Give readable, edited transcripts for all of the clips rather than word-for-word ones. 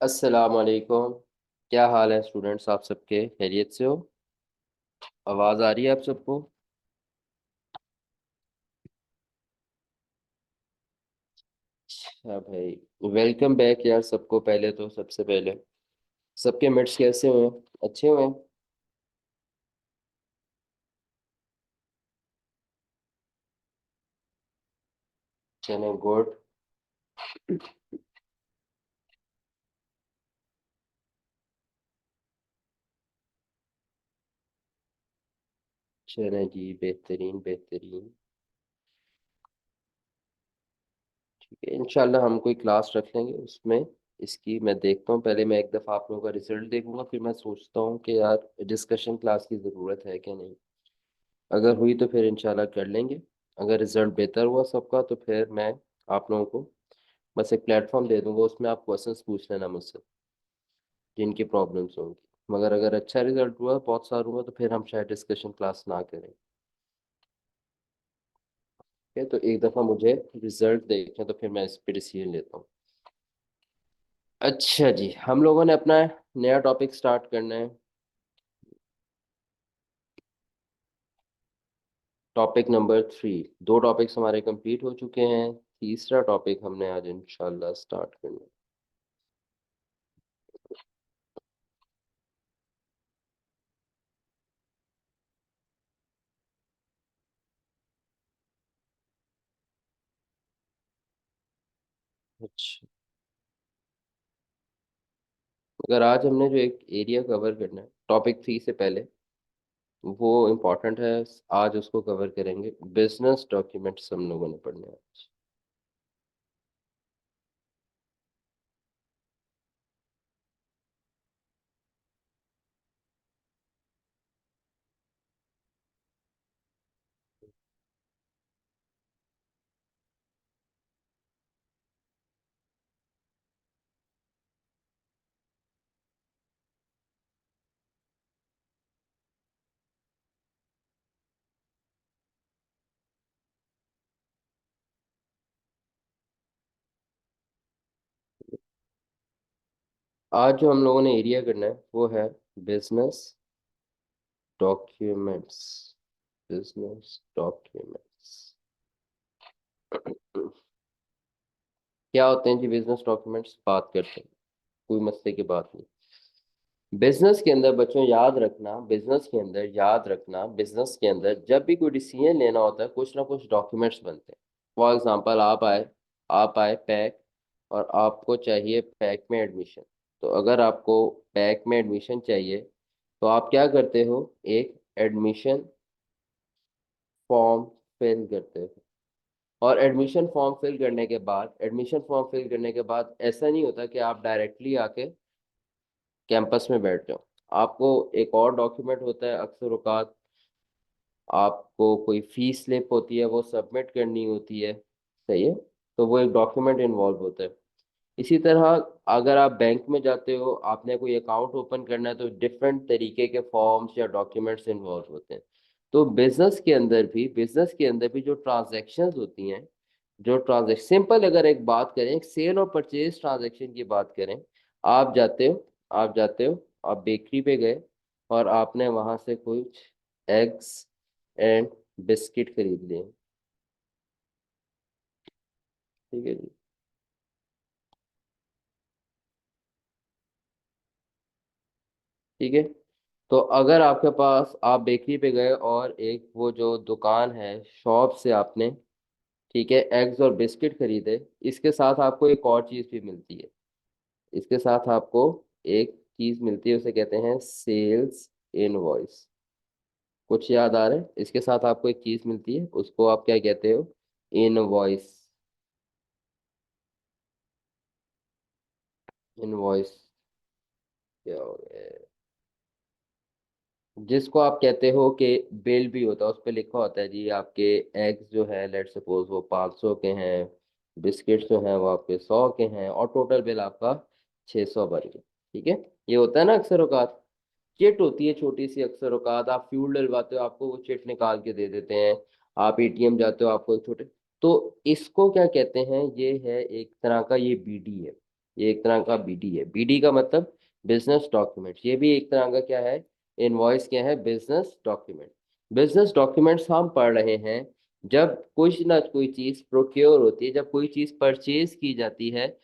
अस्सलाम वालेकुम। क्या हाल है स्टूडेंट्स, आप सबके खैरियत से हो? आवाज़ आ रही है आप सबको? अच्छा भाई, वेलकम बैक यार सबको। पहले तो सबसे पहले सबके मिट्स कैसे हुए? अच्छे हुए? चलो गुड। चलो जी, बेहतरीन बेहतरीन। ठीक है, इंशाल्लाह हम कोई क्लास रख लेंगे उसमें। इसकी मैं देखता हूँ, पहले मैं एक दफ़ा आप लोगों का रिजल्ट देखूंगा, फिर मैं सोचता हूँ कि यार डिस्कशन क्लास की ज़रूरत है कि नहीं। अगर हुई तो फिर इंशाल्लाह कर लेंगे। अगर रिजल्ट बेहतर हुआ सबका तो फिर मैं आप लोगों को बस एक प्लेटफॉर्म दे दूंगा, उसमें आप क्वेश्चंस पूछ लेना मुझसे जिनकी प्रॉब्लम्स होंगी। मगर अगर अच्छा रिजल्ट हुआ, बहुत सारा हुआ, तो फिर हम शायद डिस्कशन क्लास ना करें। ठीक है, तो एक दफ़ा मुझे रिजल्ट देखें तो फिर मैं इस पर डिसीजन लेता हूँ। अच्छा जी, हम लोगों ने अपना नया टॉपिक स्टार्ट करना है। Topic number 3। दो टॉपिक्स हमारे कंप्लीट हो चुके हैं, तीसरा टॉपिक हमने आज इंशाल्लाह स्टार्ट करना है। अच्छा, अगर आज हमने जो एक एरिया कवर करना है टॉपिक 3 से पहले, वो इम्पोर्टेंट है, आज उसको कवर करेंगे। बिजनेस डॉक्यूमेंट्स हम लोगों ने पढ़ने हैं। आज जो हम लोगों ने एरिया करना है वो है बिजनेस डॉक्यूमेंट्स। बिजनेस डॉक्यूमेंट्स क्या होते हैं जी? बिजनेस डॉक्यूमेंट्स बात करते हैं, कोई मसले की बात नहीं। बिजनेस के अंदर बच्चों याद रखना, बिजनेस के अंदर याद रखना, बिजनेस के अंदर जब भी कोई डिसीजन लेना होता है कुछ ना कुछ डॉक्यूमेंट्स बनते हैं। फॉर एग्जांपल, आप आए पैक, और आपको चाहिए पैक में एडमिशन। तो अगर आपको पैक में एडमिशन चाहिए तो आप क्या करते हो? एक एडमिशन फॉर्म फिल करते हो। और एडमिशन फॉर्म फिल करने के बाद ऐसा नहीं होता कि आप डायरेक्टली आके कैंपस में बैठ जाओ। आपको एक और डॉक्यूमेंट होता है, अक्सर औकात आपको कोई फीस स्लिप होती है वो सबमिट करनी होती है। सही है, तो वो एक डॉक्यूमेंट इन्वॉल्व होता है। इसी तरह अगर आप बैंक में जाते हो, आपने कोई अकाउंट ओपन करना है, तो डिफरेंट तरीके के फॉर्म्स या डॉक्यूमेंट्स इन्वॉल्व होते हैं। तो बिजनेस के अंदर भी जो ट्रांजैक्शंस होती हैं, जो ट्रांजैक्शन सिंपल, अगर एक बात करें, सेल और परचेज ट्रांजैक्शन की बात करें। आप जाते हो आप बेकरी पे गए और आपने वहां से कुछ एग्स एंड बिस्किट खरीद लिए। ठीक है जी। ठीक है, तो अगर आपके पास, आप बेकरी पे गए और एक वो जो दुकान है, शॉप से आपने, ठीक है, एग्स और बिस्किट खरीदे। इसके साथ आपको एक और चीज़ भी मिलती है। इसके साथ आपको एक चीज़ मिलती है, उसे कहते हैं सेल्स इनवॉइस। कुछ याद आ रहा है? इसके साथ आपको एक चीज़ मिलती है, उसको आप क्या कहते हो? इनवॉइस। इनवॉइस क्या हो गया? जिसको आप कहते हो कि बिल भी होता है, उस पर लिखा होता है जी आपके एग्स जो है, लेट सपोज वो 500 के हैं, बिस्किट्स जो हैं वो आपके 100 के हैं, और टोटल बिल आपका 600 बन गया। ठीक है, ये होता है ना अक्सर औकात। चिट होती है छोटी सी, अक्सर औकात आप फ्यूल डलवाते हो, आपको वो चिट निकाल के दे देते हैं। आप एटीएम जाते हो, आपको एक छोटे, तो इसको क्या कहते हैं? ये है एक तरह का, ये बीडी है। ये एक तरह का बीडी है। बीडी का मतलब बिजनेस डॉक्यूमेंट्स, ये भी एक तरह का क्या है, इनवॉइस क्या है, बिजनेस डॉक्यूमेंट। बिजनेस डॉक्यूमेंट्स हम पढ़ रहे हैं जब कुछ ना कोई चीज प्रोक्योर होती है, जब कोई चीज परचेज की जाती है,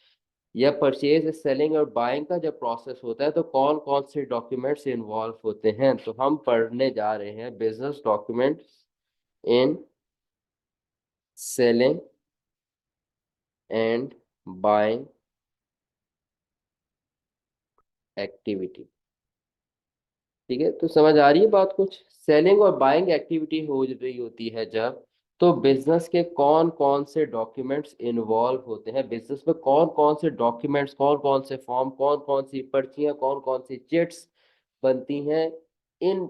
या परचेज सेलिंग और बाइंग का जब प्रोसेस होता है, तो कौन कौन से डॉक्यूमेंट्स इन्वॉल्व होते हैं। तो हम पढ़ने जा रहे हैं business documents in selling and buying activity. ठीक है, तो समझ आ रही है बात कुछ। सेलिंग और बाइंग एक्टिविटी हो रही होती है जब, तो बिजनेस के कौन कौन से डॉक्यूमेंट्स इन्वॉल्व होते हैं, बिजनेस में कौन कौन से डॉक्यूमेंट्स, कौन कौन से फॉर्म, कौन कौन सी पर्चियां, कौन कौन सी चिट्स बनती हैं, इन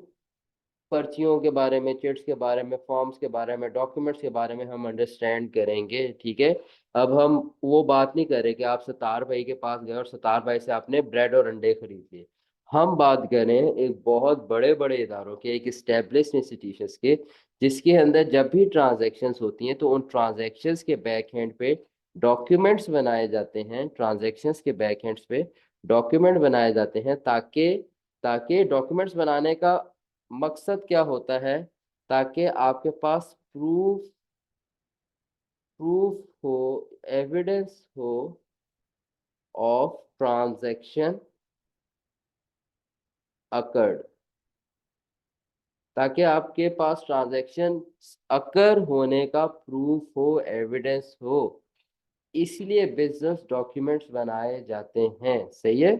पर्चियों के बारे में, चिट्स के बारे में, फॉर्म्स के बारे में, डॉक्यूमेंट्स के बारे में हम अंडरस्टैंड करेंगे। ठीक है, अब हम वो बात नहीं कर रहे कि आप सतार भाई के पास गए और सतार भाई से आपने ब्रेड और अंडे खरीद लिए। हम बात करें एक बहुत बड़े बड़े इदारों के, एक स्टेब्लिश्ड इंस्टीट्यूशंस के, जिसके अंदर जब भी ट्रांजैक्शंस होती हैं तो उन ट्रांजैक्शंस के बैक हैंड पे डॉक्यूमेंट्स बनाए जाते हैं, ट्रांजैक्शंस के बैक हैंड्स पे डॉक्यूमेंट बनाए जाते हैं, ताकि ताकि डॉक्यूमेंट्स बनाने का मकसद क्या होता है, ताकि आपके पास प्रूफ प्रूफ हो, एविडेंस हो ऑफ ट्रांजैक्शन अकर्ड, ताकि आपके पास ट्रांजैक्शन अकर होने का प्रूफ हो, एविडेंस हो। इसलिए बिजनेस डॉक्यूमेंट्स बनाए जाते हैं। सही है।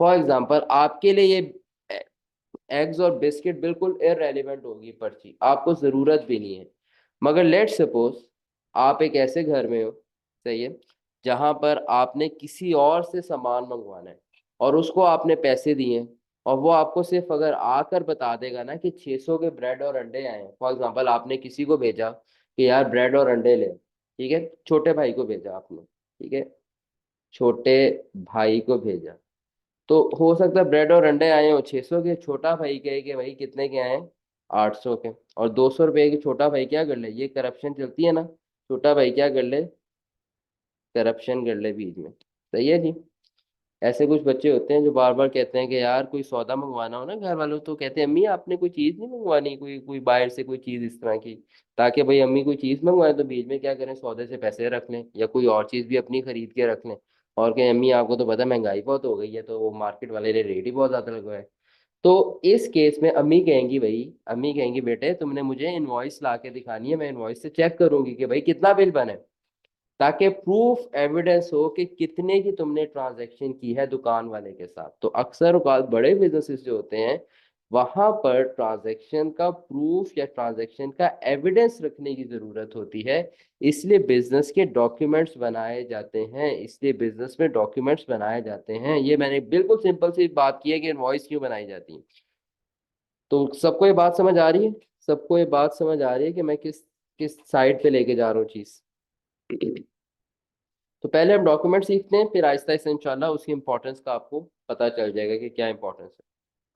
फॉर एग्जांपल आपके लिए ये एग्स और बिस्किट बिल्कुल इररेलेवेंट होगी पर्ची, आपको ज़रूरत भी नहीं है। मगर लेट सपोज आप एक ऐसे घर में हो, सही है, जहां पर आपने किसी और से सामान मंगवाना है और उसको आपने पैसे दिए, और वो आपको सिर्फ अगर आकर बता देगा ना कि 600 के ब्रेड और अंडे आए हैं, फॉर एग्जांपल आपने किसी को भेजा कि यार ब्रेड और अंडे ले, ठीक है, छोटे भाई को भेजा आपने, ठीक है, छोटे भाई को भेजा, तो हो सकता है ब्रेड और अंडे आए हो 600 के, छोटा भाई कहे कि भाई कितने के आए, 800 के, और 200 रुपए के छोटा भाई क्या कर ले, ये करप्शन चलती है ना, छोटा भाई क्या कर ले, करप्शन कर ले बीच में। सही है जी। ऐसे कुछ बच्चे होते हैं जो बार बार कहते हैं कि यार कोई सौदा मंगवाना हो ना घर वालों, तो कहते हैं अम्मी आपने कोई चीज़ नहीं मंगवानी, कोई कोई बाहर से कोई चीज़ इस तरह की, ताकि भाई अम्मी कोई चीज़ मंगवाए तो बीच में क्या करें, सौदे से पैसे रख लें या कोई और चीज़ भी अपनी खरीद के रख लें, और कहें अम्मी आपको तो पता है महंगाई बहुत हो गई है, तो वो मार्केट वाले ने रेट ही बहुत ज़्यादा लगवाए। तो इस केस में अम्मी कहेंगी, भाई अम्मी कहेंगी बेटे तुमने मुझे इनवॉइस ला के दिखानी है, मैं इनवॉइस से चेक करूंगी कि भाई कितना बिल बना है, ताकि प्रूफ एविडेंस हो कि कितने की तुमने ट्रांजैक्शन की है दुकान वाले के साथ। तो अक्सर औकात बड़े बिजनेसेस जो होते हैं, वहां पर ट्रांजैक्शन का प्रूफ या ट्रांजैक्शन का एविडेंस रखने की जरूरत होती है। इसलिए बिजनेस के डॉक्यूमेंट्स बनाए जाते हैं, इसलिए बिजनेस में डॉक्यूमेंट्स बनाए जाते हैं। ये मैंने बिल्कुल सिंपल सी बात की है कि इनवॉइस क्यों बनाई जाती है। तो सबको ये बात समझ आ रही है, सबको ये बात समझ आ रही है कि मैं किस किस साइड पे लेके जा रहा हूँ चीज। तो पहले हम डॉक्यूमेंट सीखते हैं, फिर आहिस्ता आहिस्ता इंशाल्लाह उसकी इंपॉर्टेंस का आपको पता चल जाएगा कि क्या इंपॉर्टेंस है।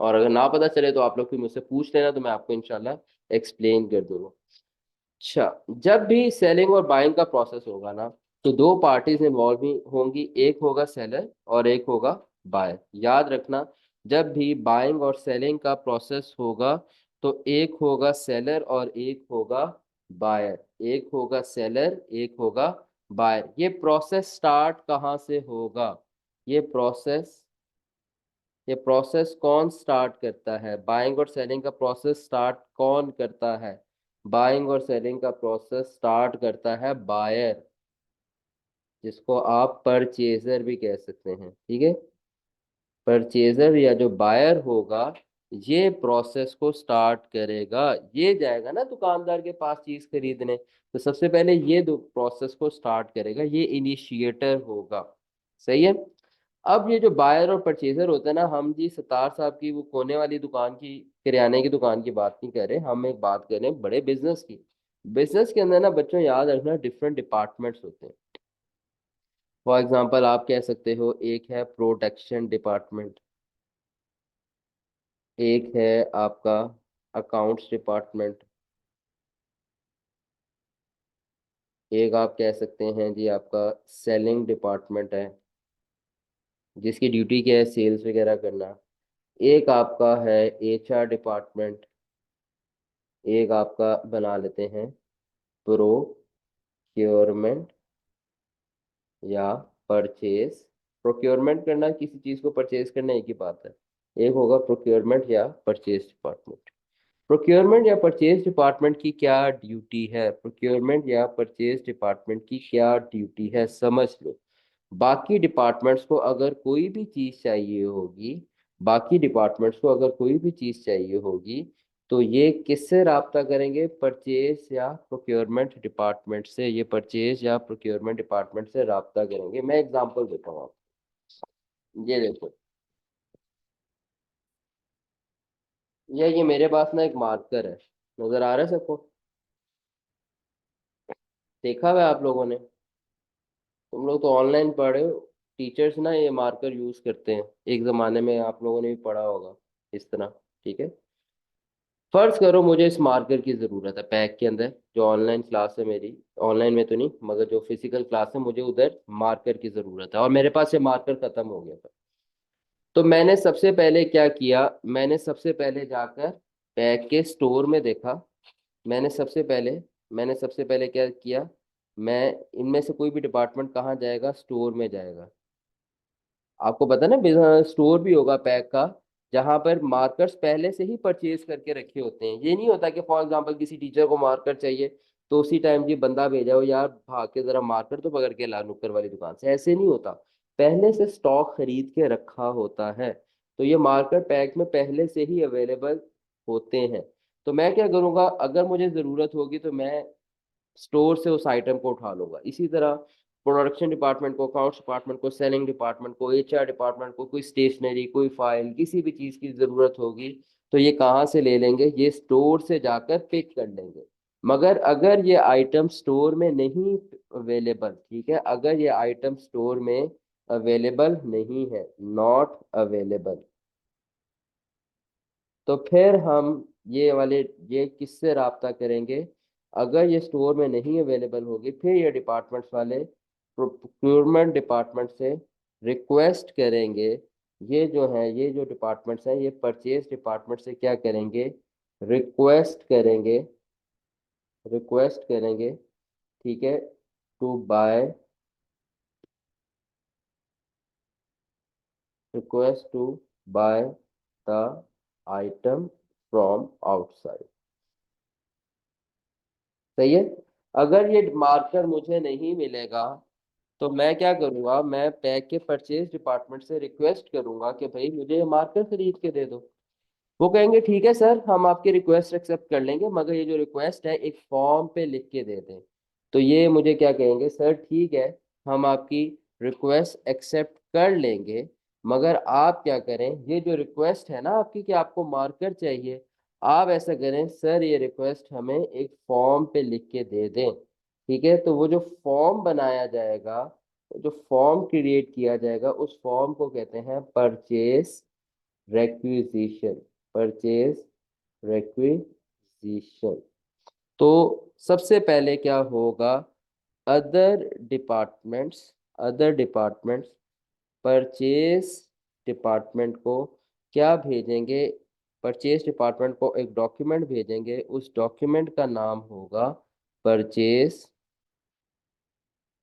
और अगर ना पता चले तो आप लोग फिर मुझसे पूछ लेना, तो मैं आपको इंशाल्लाह एक्सप्लेन कर दूंगा। अच्छा, जब भी सेलिंग और बाइंग का प्रोसेस होगा ना, तो दो पार्टीज इन्वॉल्व ही होंगी, एक होगा सेलर और एक होगा बायर। याद रखना, जब भी बाइंग और सेलिंग का प्रोसेस होगा तो एक होगा सेलर और एक होगा बायर, एक होगा सेलर, एक होगा बायर। ये प्रोसेस स्टार्ट कहाँ से होगा, ये प्रोसेस ये प्रोसेस कौन स्टार्ट करता है, बाइंग और सेलिंग का प्रोसेस स्टार्ट कौन करता है, बाइंग और सेलिंग का प्रोसेस स्टार्ट करता है बायर, जिसको आप परचेजर भी कह सकते हैं। ठीक है, परचेजर या जो बायर होगा, ये प्रोसेस को स्टार्ट करेगा। ये जाएगा ना दुकानदार के पास चीज खरीदने, तो सबसे पहले ये दो प्रोसेस को स्टार्ट करेगा, ये इनिशिएटर होगा। सही है। अब ये जो बायर और परचेजर होता है ना, हम जी सतार साहब की वो कोने वाली दुकान की, किराने की दुकान की बात नहीं कर रहे, हम एक बात कर रहे हैं बड़े बिजनेस की। बिजनेस के अंदर ना बच्चों याद रखना डिफरेंट डिपार्टमेंट्स होते हैं। फॉर एग्जांपल आप कह सकते हो एक है प्रोडक्शन डिपार्टमेंट, एक है आपका अकाउंट्स डिपार्टमेंट, एक आप कह सकते हैं जी आपका सेलिंग डिपार्टमेंट है, जिसकी ड्यूटी क्या है, सेल्स वगैरह करना। एक आपका है एचआर डिपार्टमेंट, एक आपका बना लेते हैं प्रोक्योरमेंट या परचेज। प्रोक्योरमेंट करना, किसी चीज को परचेज करना, एक ही बात है। एक होगा प्रोक्योरमेंट या परचेज डिपार्टमेंट। प्रोक्योरमेंट या परचेज डिपार्टमेंट की क्या ड्यूटी है, प्रोक्योरमेंट या परचेज डिपार्टमेंट की क्या ड्यूटी है, समझ लो। बाकी डिपार्टमेंट्स को अगर कोई भी चीज चाहिए होगी, बाकी डिपार्टमेंट्स को अगर कोई भी चीज चाहिए होगी, तो ये किससे राब्ता करेंगे, परचेज या प्रोक्योरमेंट डिपार्टमेंट से। ये परचेज या प्रोक्योरमेंट डिपार्टमेंट से राब्ता करेंगे। मैं एग्जांपल देता हूँ आपको। ये देखो, ये मेरे पास ना एक मार्कर है, नजर आ रहा है सबको? देखा हुआ है आप लोगों ने? तुम लोग तो ऑनलाइन पढ़े हो। टीचर्स ना ये मार्कर यूज करते हैं, एक जमाने में आप लोगों ने भी पढ़ा होगा इस तरह। ठीक है, फर्ज करो मुझे इस मार्कर की जरूरत है पैक के अंदर। जो ऑनलाइन क्लास है मेरी, ऑनलाइन में तो नहीं मगर जो फिजिकल क्लास है, मुझे उधर मार्कर की जरूरत है और मेरे पास ये मार्कर खत्म हो गया था। तो मैंने सबसे पहले क्या किया, मैंने सबसे पहले जाकर पैक के स्टोर में देखा। मैंने सबसे पहले मैंने सबसे पहले क्या किया, मैं इनमें से कोई भी डिपार्टमेंट कहाँ जाएगा, स्टोर में जाएगा। आपको पता है ना, स्टोर भी होगा पैक का, जहां पर मार्कर्स पहले से ही परचेज करके रखे होते हैं। ये नहीं होता कि फॉर एग्जांपल किसी टीचर को मार्कर चाहिए तो उसी टाइम जी बंदा भेजा हो, यार भाग के जरा मार्कर तो पकड़ के ला नुक्कड़ वाली दुकान से, ऐसे नहीं होता। पहले से स्टॉक खरीद के रखा होता है। तो ये मार्कर पैक में पहले से ही अवेलेबल होते हैं। तो मैं क्या करूंगा, अगर मुझे जरूरत होगी तो मैं स्टोर से उस आइटम को उठा लूंगा। इसी तरह प्रोडक्शन डिपार्टमेंट को, अकाउंट्स डिपार्टमेंट को, सेलिंग डिपार्टमेंट को, एचआर डिपार्टमेंट को कोई स्टेशनरी, कोई फाइल, किसी भी चीज़ की ज़रूरत होगी तो ये कहाँ से ले लेंगे, ये स्टोर से जाकर पिक कर लेंगे। मगर अगर ये आइटम स्टोर में नहीं अवेलेबल, ठीक है, अगर ये आइटम स्टोर में अवेलेबल नहीं है, नॉट अवेलेबल, तो फिर हम ये वाले, ये किससे राब्ता करेंगे। अगर ये स्टोर में नहीं अवेलेबल होगी, फिर ये डिपार्टमेंट्स वाले प्रोक्योरमेंट डिपार्टमेंट से रिक्वेस्ट करेंगे। ये जो डिपार्टमेंट्स हैं, ये परचेज डिपार्टमेंट से क्या करेंगे, रिक्वेस्ट करेंगे, रिक्वेस्ट करेंगे, ठीक है, to buy, request to buy the item from outside. सही है। अगर ये मार्कर मुझे नहीं मिलेगा तो मैं क्या करूंगा, मैं पैक के परचेज डिपार्टमेंट से रिक्वेस्ट करूंगा कि भाई मुझे ये मार्कर खरीद के दे दो। वो कहेंगे ठीक है सर, हम आपकी रिक्वेस्ट एक्सेप्ट कर लेंगे, मगर ये जो रिक्वेस्ट है एक फॉर्म पे लिख के दे दें। तो ये मुझे क्या कहेंगे, सर ठीक है, हम आपकी रिक्वेस्ट एक्सेप्ट कर लेंगे, मगर आप क्या करें, ये जो रिक्वेस्ट है ना आपकी कि आपको मार्कर चाहिए, आप ऐसा करें सर, ये रिक्वेस्ट हमें एक फॉर्म पे लिख के दे दें। ठीक है, तो वो जो फॉर्म बनाया जाएगा, जो फॉर्म क्रिएट किया जाएगा, उस फॉर्म को कहते हैं परचेज रेक्विजिशन। Purchase requisition. तो सबसे पहले क्या होगा, other departments other departments purchase department को क्या भेजेंगे, परचेज डिपार्टमेंट को एक डॉक्यूमेंट भेजेंगे। उस डॉक्यूमेंट का नाम होगा परचेज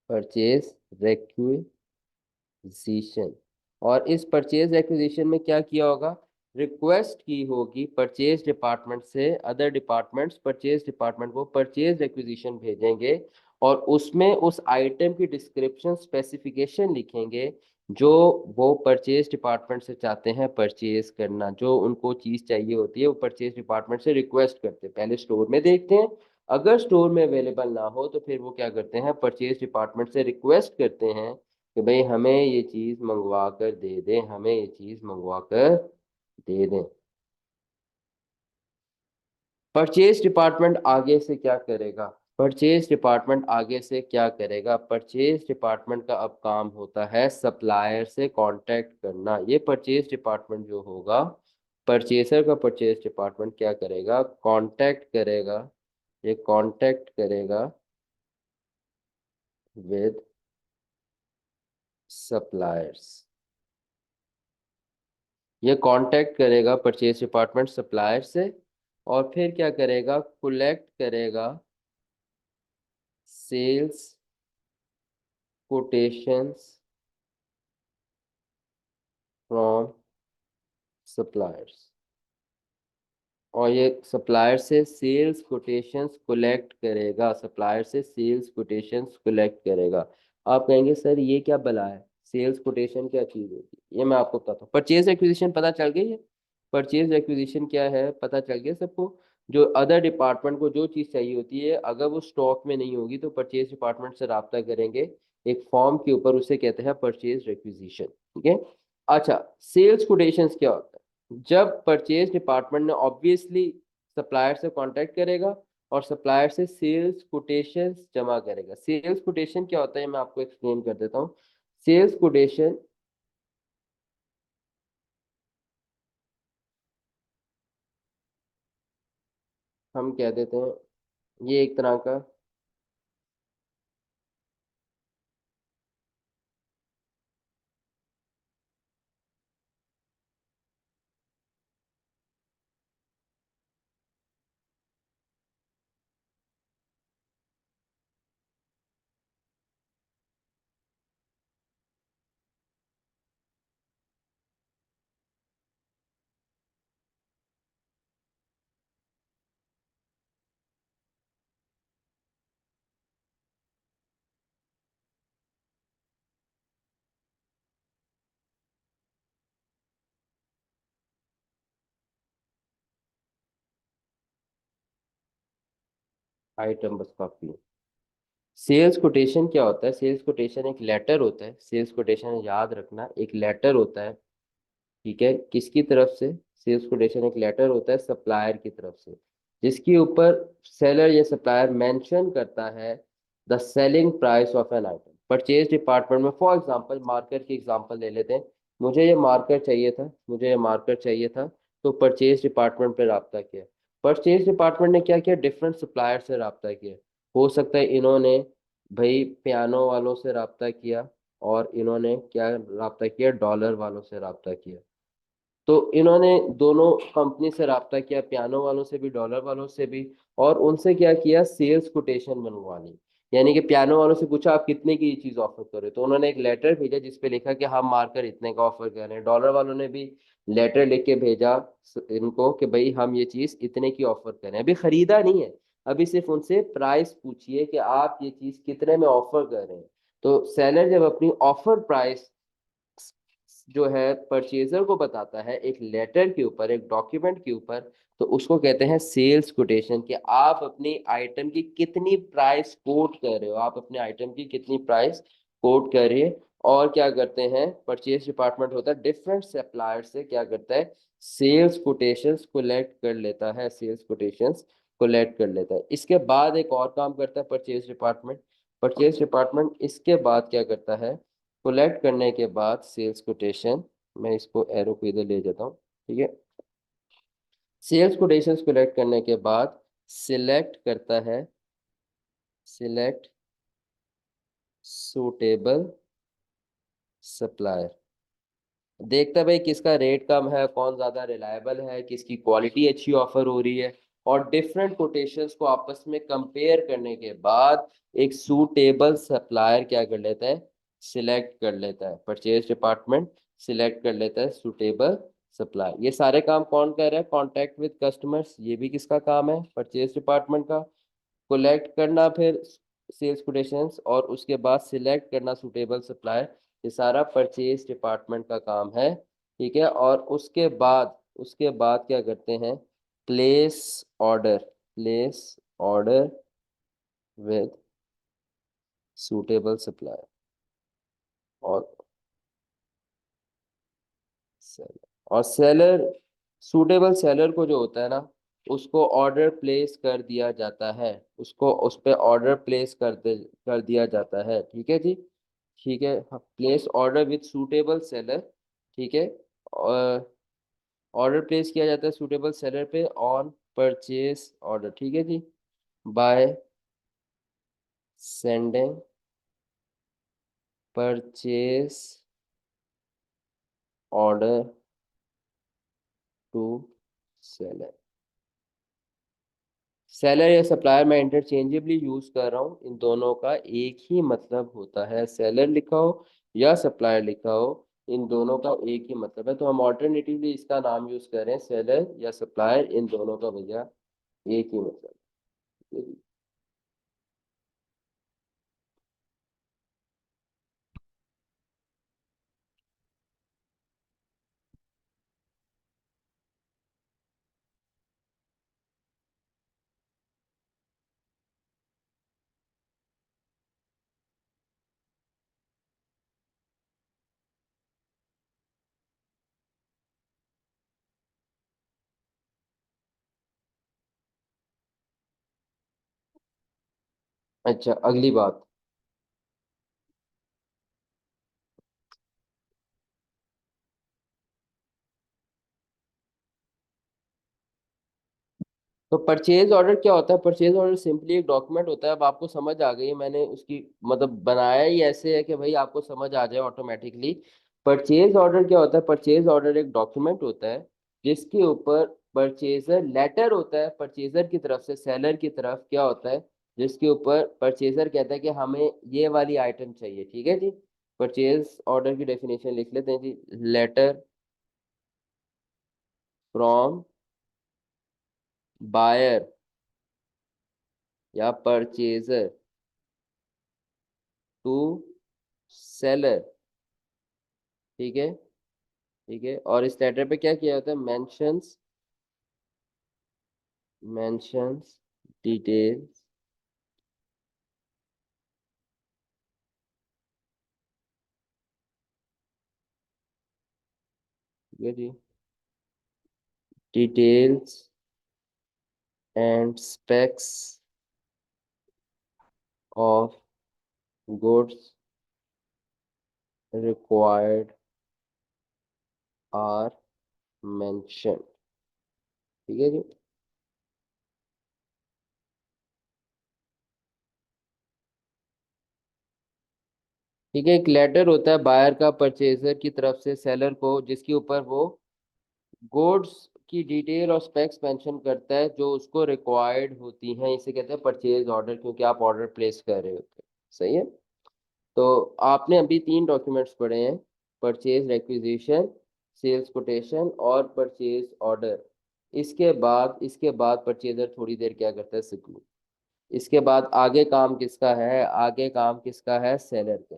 परचेज एक्विजिशन। और इस परचेज एक्विजिशन में क्या किया होगा, रिक्वेस्ट की होगी परचेज डिपार्टमेंट से, अदर डिपार्टमेंट्स परचेज डिपार्टमेंट को परचेज एक्विजिशन भेजेंगे और उसमें उस आइटम की डिस्क्रिप्शन स्पेसिफिकेशन लिखेंगे जो वो परचेज डिपार्टमेंट से चाहते हैं परचेज करना। जो उनको चीज़ चाहिए होती है वो परचेज डिपार्टमेंट से रिक्वेस्ट करते हैं, पहले स्टोर में देखते हैं, अगर स्टोर में अवेलेबल ना हो तो फिर वो क्या करते हैं, परचेज डिपार्टमेंट से रिक्वेस्ट करते हैं कि भाई हमें ये चीज मंगवा कर दे दें, हमें ये चीज मंगवा कर दे दें। परचेज डिपार्टमेंट आगे से क्या करेगा, परचेज डिपार्टमेंट आगे से क्या करेगा, परचेज डिपार्टमेंट का अब काम होता है सप्लायर से कांटेक्ट करना। ये परचेज डिपार्टमेंट जो होगा, परचेसर का परचेज डिपार्टमेंट क्या करेगा, कांटेक्ट करेगा, ये कांटेक्ट करेगा विद सप्लायर्स। ये कांटेक्ट करेगा परचेज डिपार्टमेंट सप्लायर से, और फिर क्या करेगा, कलेक्ट करेगा सेल्स कोटेशंस फ्रॉम सप्लायर्स, और ये सप्लायर से सेल्स कोटेशंस कलेक्ट करेगा, सप्लायर से सेल्स कोटेशंस कलेक्ट करेगा। आप कहेंगे सर ये क्या बला है, सेल्स कोटेशन क्या चीज़ होती है, ये मैं आपको बताता हूँ। परचेज एक्विजिशन पता चल गई है, परचेज एक्विजिशन क्या है पता चल गया सबको। जो अदर डिपार्टमेंट को जो चीज़ चाहिए होती है, अगर वो स्टॉक में नहीं होगी तो परचेज डिपार्टमेंट से रब्ता करेंगे एक फॉर्म के ऊपर, उसे कहते हैं परचेज रिक्विजिशन। ठीक है। अच्छा, सेल्स कोटेशंस क्या होता है, जब परचेज डिपार्टमेंट ने ऑब्वियसली सप्लायर से कांटेक्ट करेगा और सप्लायर से सेल्स कोटेशंस जमा करेगा। सेल्स कोटेशन क्या होता है मैं आपको एक्सप्लेन कर देता हूँ। सेल्स कोटेशन हम कह देते हैं, ये एक तरह का आइटम बस कॉपी। सेल्स कोटेशन क्या होता है, सेल्स कोटेशन एक लेटर होता है, सेल्स कोटेशन याद रखना एक लेटर होता है। ठीक है, किसकी तरफ से, सेल्स कोटेशन एक लेटर होता है सप्लायर की तरफ से, जिसके ऊपर सेलर या सप्लायर मेंशन करता है the selling price of an item. Purchase department में फॉर एग्जांपल मार्कर की एग्जांपल ले लेते हैं, मुझे ये मार्कर चाहिए था, मुझे ये मार्कर चाहिए था, तो परचेज डिपार्टमेंट पे रब्ता किया। परचेज डिपार्टमेंट ने क्या किया, डिफरेंट सप्लायर से रब्ता किया। हो सकता है इन्होंने भाई पियानो वालों से रब्ता किया, और इन्होंने क्या रब्ता किया, डॉलर वालों से रब्ता किया। तो इन्होंने दोनों कंपनी से रब्ता किया, पियानो वालों से भी डॉलर वालों से भी, और उनसे क्या किया, सेल्स कोटेशन बनवा ली। यानी कि पियानो वालों से पूछा आप कितने की ये चीज ऑफर कर रहे हो, तो उन्होंने एक लेटर भेजा जिसपे लिखा कि हम मार्कर इतने का ऑफर कर रहे हैं। डॉलर वालों ने भी लेटर लिख के भेजा इनको कि भाई हम ये चीज इतने की ऑफर कर रहे हैं, अभी खरीदा नहीं है, अभी सिर्फ उनसे प्राइस पूछिए कि आप ये चीज कितने में ऑफर कर रहे हैं। तो सेलर जब अपनी ऑफर प्राइस जो है परचेजर को बताता है एक लेटर के ऊपर, एक डॉक्यूमेंट के ऊपर, तो उसको कहते हैं सेल्स कोटेशन, कि आप अपनी आइटम की कितनी प्राइस कोट कर रहे हो, आप अपने आइटम की कितनी प्राइस कोट कर रहे हैं। और क्या करते हैं, परचेज डिपार्टमेंट होता है डिफरेंट सप्लायर से क्या करता है, सेल्स कोटेशंस कोलेक्ट कर लेता है, सेल्स कोटेशंस कोलेक्ट कर लेता है। इसके बाद एक और काम करता है परचेज डिपार्टमेंट, परचेज डिपार्टमेंट इसके बाद क्या करता है, कोलेक्ट करने के बाद सेल्स कोटेशन, मैं इसको एरो को इधर ले जाता हूँ। ठीक है, सेल्स कोटेशन कोलेक्ट करने के बाद सिलेक्ट करता है, सिलेक्ट सूटेबल सप्लायर, देखता है भाई किसका रेट कम है, कौन ज्यादा रिलायबल है, किसकी क्वालिटी अच्छी ऑफर हो रही है, और डिफरेंट कोटेशंस को आपस में कंपेयर करने के बाद एक सूटेबल सप्लायर क्या कर लेता है, सिलेक्ट कर लेता है, परचेज डिपार्टमेंट सिलेक्ट कर लेता है सूटेबल सप्लायर। ये सारे काम कौन कर रहा है, कॉन्टैक्ट विद कस्टमर्स, ये भी किसका काम है, परचेज डिपार्टमेंट का। कोलेक्ट करना फिर सेल्स कोटेशंस, और उसके बाद सिलेक्ट करना सूटेबल सप्लायर, ये सारा परचेज डिपार्टमेंट का काम है। ठीक है, और उसके बाद क्या करते हैं, place order, place order with suitable supplier, और सेलर, और सेलर, सूटेबल सेलर को जो होता है ना, उसको ऑर्डर प्लेस कर दिया जाता है, उसको उस पे ऑर्डर प्लेस कर दिया जाता है। ठीक है जी, ठीक है, place order with suitable seller. ठीक है, और ऑर्डर प्लेस किया जाता है सूटेबल सेलर पे ऑन परचेज ऑर्डर। ठीक है जी, by sending purchase order to seller. Seller या सप्लायर मैं इंटरचेंजेबली यूज कर रहा हूँ, इन दोनों का एक ही मतलब होता है। सेलर लिखा हो या सप्लायर लिखा हो, इन दोनों का एक ही मतलब है। तो हम ऑल्टरनेटिवली इसका नाम यूज कर रहे हैं, सेलर या सप्लायर, इन दोनों का भैया एक ही मतलब है। अच्छा, अगली बात। तो परचेज ऑर्डर क्या होता है? परचेज ऑर्डर सिंपली एक डॉक्यूमेंट होता है। अब आपको समझ आ गई है, मैंने उसकी मतलब बनाया ही ऐसे है कि भाई आपको समझ आ जाए ऑटोमेटिकली। परचेज ऑर्डर क्या होता है? परचेज ऑर्डर एक डॉक्यूमेंट होता है जिसके ऊपर परचेजर लेटर होता है परचेजर की तरफ से सेलर की तरफ, क्या होता है, जिसके ऊपर परचेजर कहता है कि हमें ये वाली आइटम चाहिए। ठीक है जी। परचेज ऑर्डर की डेफिनेशन लिख लेते हैं जी। लेटर फ्रॉम बायर या परचेजर टू सेलर। ठीक है। ठीक है, और इस लेटर पे क्या किया होता है? Mentions details. ठीक है जी। Details and specs of goods required are mention. ठीक है जी। ठीक है, एक लेटर होता है बायर का परचेजर की तरफ से सेलर को, जिसके ऊपर वो गुड्स की डिटेल और स्पेक्स मेंशन करता है जो उसको रिक्वायर्ड होती हैं। इसे कहते हैं परचेज ऑर्डर, क्योंकि आप ऑर्डर प्लेस कर रहे होते हैं। सही है। तो आपने अभी तीन डॉक्यूमेंट्स पढ़े हैं, परचेज रेक्विजिशन, सेल्स कोटेशन और परचेज ऑर्डर। इसके बाद परचेजर थोड़ी देर क्या करता है? सिग्नल। इसके बाद आगे काम किसका है? आगे काम किसका है? सेलर का।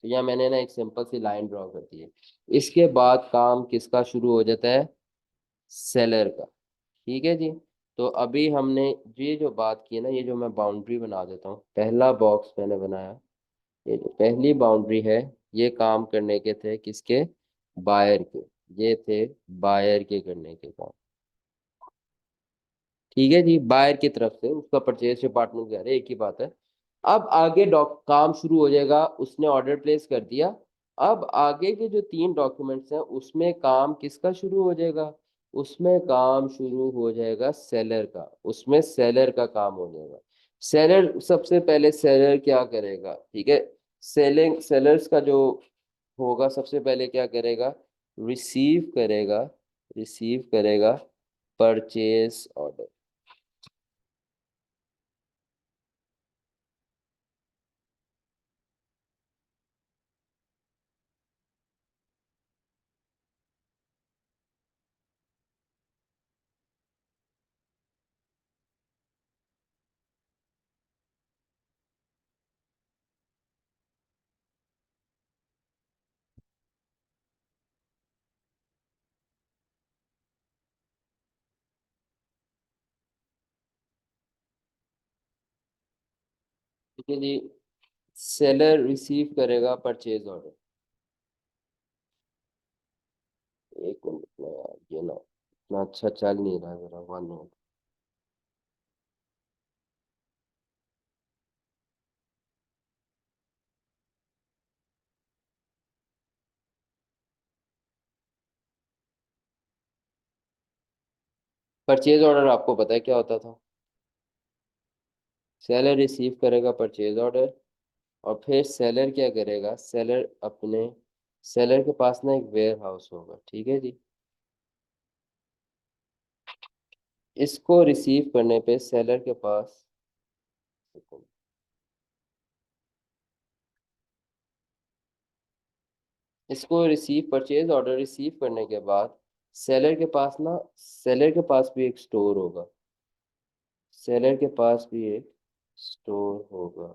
तो यहाँ मैंने ना एक सिंपल सी लाइन ड्रॉ कर दी है। इसके बाद काम किसका शुरू हो जाता है? सेलर का। ठीक है जी। तो अभी हमने ये जो बात की है ना, ये जो मैं बाउंड्री बना देता हूँ, पहला बॉक्स मैंने बनाया, ये जो पहली बाउंड्री है, ये काम करने के थे किसके? बायर के। ये थे बायर के करने के काम। ठीक है जी, बायर की तरफ से उसका परचेज डिपार्टमेंट कह रहे हैं, एक ही बात है। अब आगे डॉक काम शुरू हो जाएगा, उसने ऑर्डर प्लेस कर दिया। अब आगे के जो तीन डॉक्यूमेंट्स हैं उसमें काम किसका शुरू हो जाएगा? उसमें काम शुरू हो जाएगा सेलर का, उसमें सेलर का काम हो जाएगा। सेलर सबसे पहले सेलर क्या करेगा? ठीक है, सेलिंग सेलर्स का जो होगा सबसे पहले क्या करेगा? रिसीव करेगा, रिसीव करेगा परचेज ऑर्डर। ठीक है जी। सेलर रिसीव करेगा परचेज ऑर्डर। एक मिनट में यार, ये ना इतना अच्छा चल नहीं रहा है मेरा, 1 मिनट। परचेज ऑर्डर आपको पता है क्या होता था? सेलर रिसीव करेगा परचेज ऑर्डर, और फिर सेलर क्या करेगा? सेलर अपने, सेलर के पास ना एक वेयर हाउस होगा। ठीक है जी। इसको रिसीव करने पे सेलर के पास, इसको रिसीव परचेज ऑर्डर रिसीव करने के बाद सेलर के पास भी एक स्टोर होगा, सेलर के पास भी एक स्टोर होगा।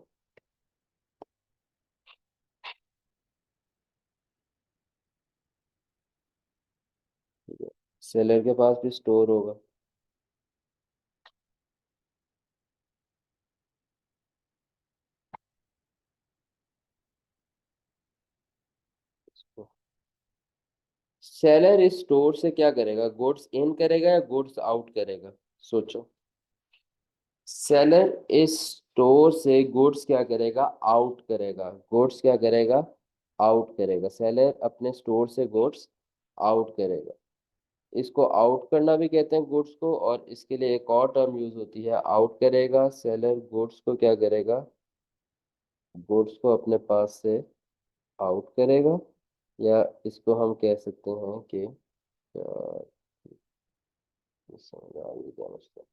ठीक है, सेलर के पास भी स्टोर होगा। सेलर इस स्टोर से क्या करेगा, गुड्स इन करेगा या गुड्स आउट करेगा? सोचो। सेलर इस स्टोर से गुड्स क्या करेगा, आउट करेगा। गुड्स क्या करेगा, आउट करेगा। सेलर अपने स्टोर से गुड्स आउट करेगा। इसको आउट करना भी कहते हैं गुड्स को, और इसके लिए एक और टर्म यूज होती है, आउट करेगा। सेलर गुड्स को क्या करेगा, गुड्स को अपने पास से आउट करेगा। या इसको हम कह सकते हैं कि समझ आ रही है क्या मुझको?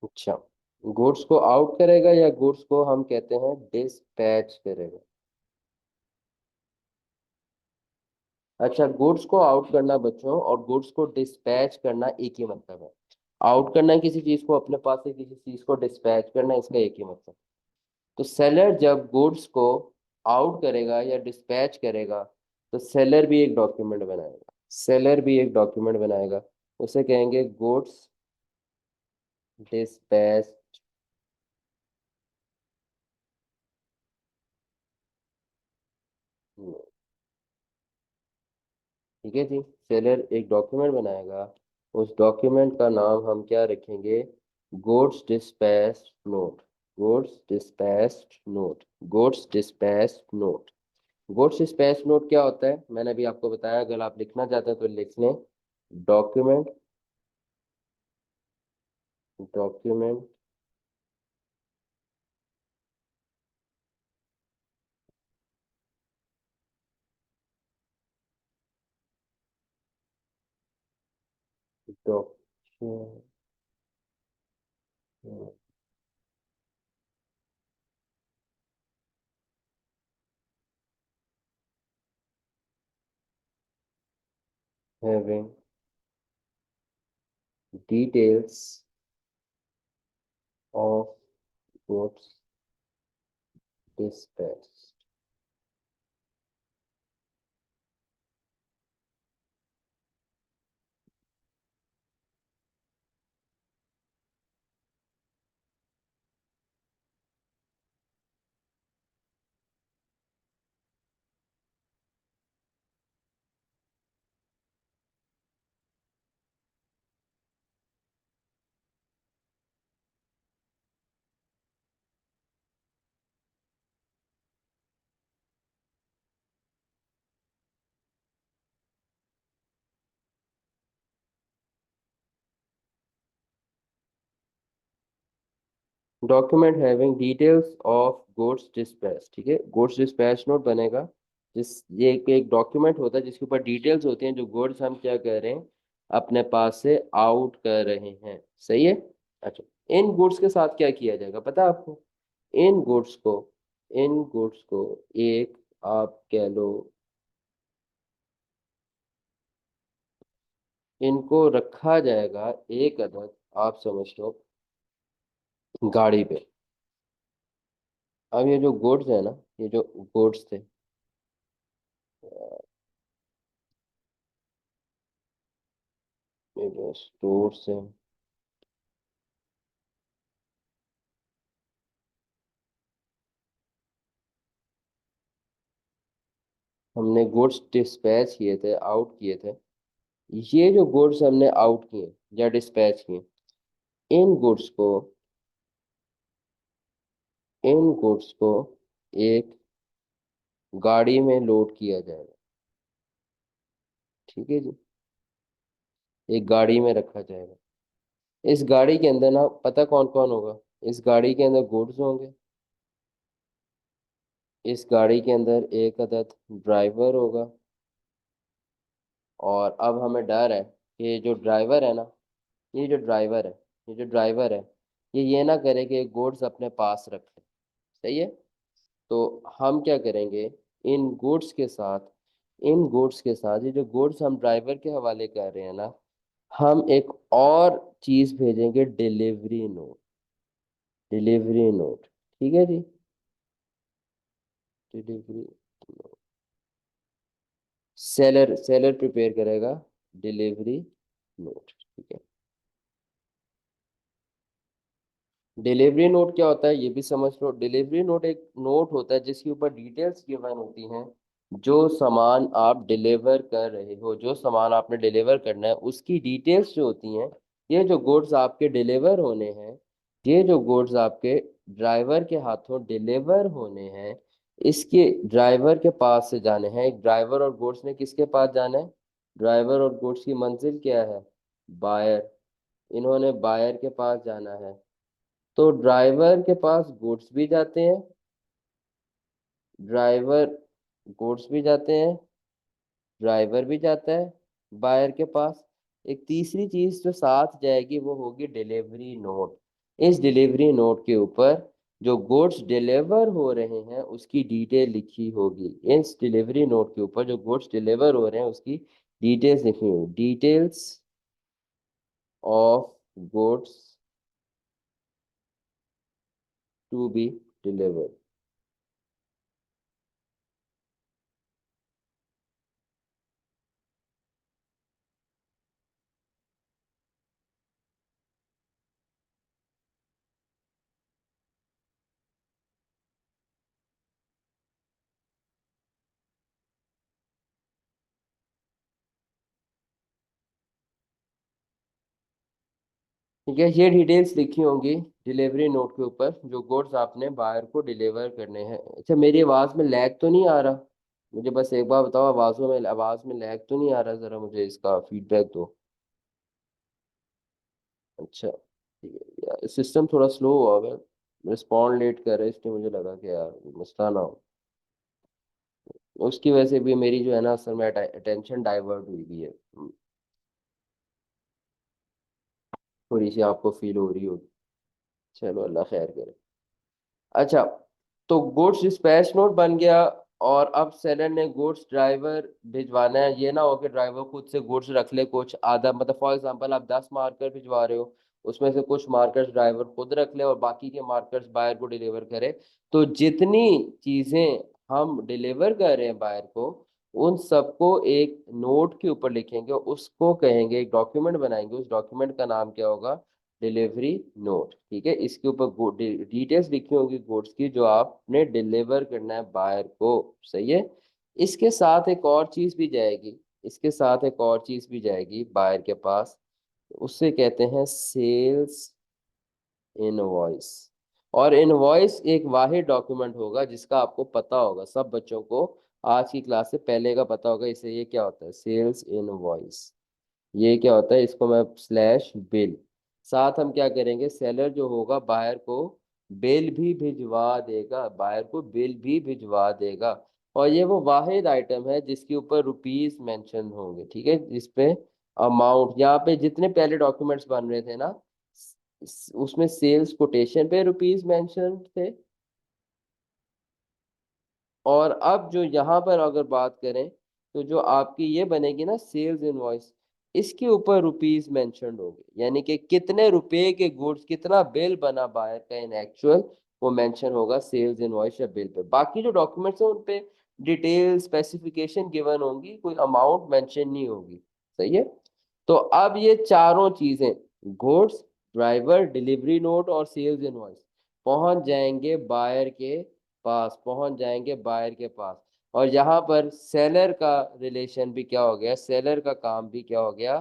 अच्छा, गुड्स को आउट करेगा या गुड्स को हम कहते हैं डिस्पैच करेगा? अच्छा, गुड्स को आउट करना बच्चों और गुड्स को डिस्पैच करना एक ही मतलब है। आउट करना है किसी चीज को अपने पास से, किसी चीज को डिस्पैच करना, इसका एक ही मतलब। तो सेलर जब गुड्स को आउट करेगा या डिस्पैच करेगा, तो सेलर भी एक डॉक्यूमेंट बनाएगा। सेलर भी एक डॉक्यूमेंट बनाएगा, उसे कहेंगे गुड्स डिस्पैच। ठीक है जी, सेलर एक डॉक्यूमेंट बनाएगा। उस डॉक्यूमेंट का नाम हम क्या रखेंगे, goods dispatch note. Goods dispatch note. Goods dispatch note. Goods dispatch note क्या होता है, मैंने अभी आपको बताया, अगर आप लिखना चाहते हैं तो लिख लें। Document, document document having details of goods dispatch. Document having details of goods dispatch, ठीक है, गुड्स डिस्पैच नोट बनेगा। ये एक डॉक्यूमेंट होता है जिसके ऊपर डिटेल्स होती हैं, जो गुड्स हम क्या कर रहे हैं, अपने पास से आउट कर रहे हैं। सही है। अच्छा, इन गुड्स के साथ क्या किया जाएगा पता है आपको? इन गुड्स को इन गुड्स को एक, आप कह लो, इनको रखा जाएगा एक अदद, आप समझ लो, गाड़ी पे। अब ये जो गुड्स है ना, ये जो गुड्स थे, ये जो स्टोर से हमने गुड्स डिस्पैच किए थे, आउट किए थे, ये जो गुड्स हमने आउट किए या डिस्पैच किए, इन गुड्स को इन गुड्स को एक गाड़ी में लोड किया जाएगा। ठीक है जी, एक गाड़ी में रखा जाएगा। इस गाड़ी के अंदर ना पता कौन कौन होगा? इस गाड़ी के अंदर गुड्स होंगे, इस गाड़ी के अंदर एक अदद ड्राइवर होगा, और अब हमें डर है कि ये जो ड्राइवर है ना, ये जो ड्राइवर है ये जो ड्राइवर है, ये ना करे कि गुड्स अपने पास रखे। सही है। तो हम क्या करेंगे, इन गुड्स के साथ इन गुड्स के साथ ये जो गुड्स हम ड्राइवर के हवाले कर रहे हैं ना, हम एक और चीज भेजेंगे, डिलीवरी नोट। डिलीवरी नोट, ठीक है जी, delivery note. Seller seller prepare करेगा डिलीवरी नोट, ठीक है। डिलीवरी नोट क्या होता है ये भी समझ लो। डिलीवरी नोट एक नोट होता है जिसके ऊपर डिटेल्स गिवन होती हैं, जो सामान आप डिलीवर कर रहे हो, जो सामान आपने डिलीवर करना है उसकी डिटेल्स जो होती हैं। ये जो गुड्स आपके डिलीवर होने हैं, ये जो गुड्स आपके ड्राइवर के हाथों डिलीवर होने हैं, इसके ड्राइवर के पास से जाने हैं। एक ड्राइवर और गुड्स ने किसके पास जाना है? ड्राइवर और गुड्स की मंजिल क्या है? बायर। इन्होंने बायर के पास जाना है। तो ड्राइवर के पास गुड्स भी जाते हैं, ड्राइवर गुड्स भी जाते हैं, ड्राइवर भी जाता है बायर के पास। एक तीसरी चीज जो साथ जाएगी वो होगी डिलीवरी नोट। इस डिलीवरी नोट के ऊपर जो गुड्स डिलीवर हो रहे हैं उसकी डिटेल लिखी होगी। इस डिलीवरी नोट के ऊपर जो गुड्स डिलीवर हो रहे हैं उसकी डिटेल्स लिखी होगी, details of goods to be delivered. ठीक है, ये डिटेल्स लिखी होंगी डिलीवरी नोट के ऊपर, जो गुड्स आपने बायर को डिलीवर करने हैं। अच्छा, मेरी आवाज़ में लैग तो नहीं आ रहा? मुझे बस एक बार बताओ, आवाज़ में लैग तो नहीं आ रहा? ज़रा मुझे इसका फीडबैक दो। अच्छा, ठीक है यार, सिस्टम थोड़ा स्लो हुआ है, रिस्पॉन्ड लेट कर रहा है, इसलिए मुझे लगा कि यार मसला ना हो। उसकी वजह से भी मेरी जो है ना, असल में अटेंशन डाइवर्ट हुई भी है। थोड़ी सी आपको फील हो रही होगी। चलो, अल्लाह खैर करे। अच्छा, तो गुड्स डिस्पैच नोट बन गया, और अब सेलर ने गुड्स ड्राइवर भिजवाना है। ये ना हो कि ड्राइवर खुद से गुड्स रख ले कुछ आधा, मतलब फॉर एग्जांपल आप 10 मार्कर भिजवा रहे हो, उसमें से कुछ मार्कर्स ड्राइवर खुद रख ले और बाकी के मार्कर्स बायर को डिलीवर करे। तो जितनी चीजें हम डिलीवर कर रहे हैं बायर को, उन सबको एक नोट के ऊपर लिखेंगे, उसको कहेंगे, एक डॉक्यूमेंट बनाएंगे, उस डॉक्यूमेंट का नाम क्या होगा? Delivery note. ठीक है, इसके ऊपर डिटेल्स लिखी होंगी गुड्स की जो आपने डिलीवर करना है बायर को। सही है। इसके साथ एक और चीज भी जाएगी, इसके साथ एक और चीज भी जाएगी बायर के पास, उससे कहते हैं सेल्स इनवॉइस। और इनवॉइस एक वाहिद डॉक्यूमेंट होगा जिसका आपको पता होगा, सब बच्चों को आज की क्लास से पहले का पता होगा। इसे ये क्या होता है? Sales invoice. ये क्या होता है? इसको मैं स्लैश बिल, साथ हम क्या करेंगे, सेलर जो होगा बायर को बिल भी भिजवा देगा, बायर को बिल भी भिजवा देगा। और ये वो वाहिद आइटम है जिसके ऊपर रुपीस मेंशन होंगे, ठीक है, जिसपे अमाउंट, यहाँ पे जितने पहले डॉक्यूमेंट्स बन रहे थे ना, उसमें सेल्स कोटेशन पे रुपीस मेंशन थे। और अब जो यहाँ पर अगर बात करें, तो जो आपकी ये बनेगी ना सेल्स इनवॉइस, इसके ऊपर रुपीस मेंशन्ड होंगे, यानी कि कितने रुपए के गुड्स, कितना बिल बना बायर का इन एक्चुअल, वो मेंशन होगा सेल्स इनवॉइस या बिल पे। बाकी जो डॉक्यूमेंट्स हैं उन पे डिटेल स्पेसिफिकेशन गिवन होंगी, कोई अमाउंट मेंशन नहीं होगी। सही है। तो अब ये चारों चीजें, गुड्स, ड्राइवर, डिलीवरी नोट और सेल्स इनवॉइस, पहुंच जाएंगे बायर के पास, पहुंच जाएंगे बायर के पास। और यहाँ पर सेलर का रिलेशन भी क्या हो गया, सेलर का काम भी क्या हो गया,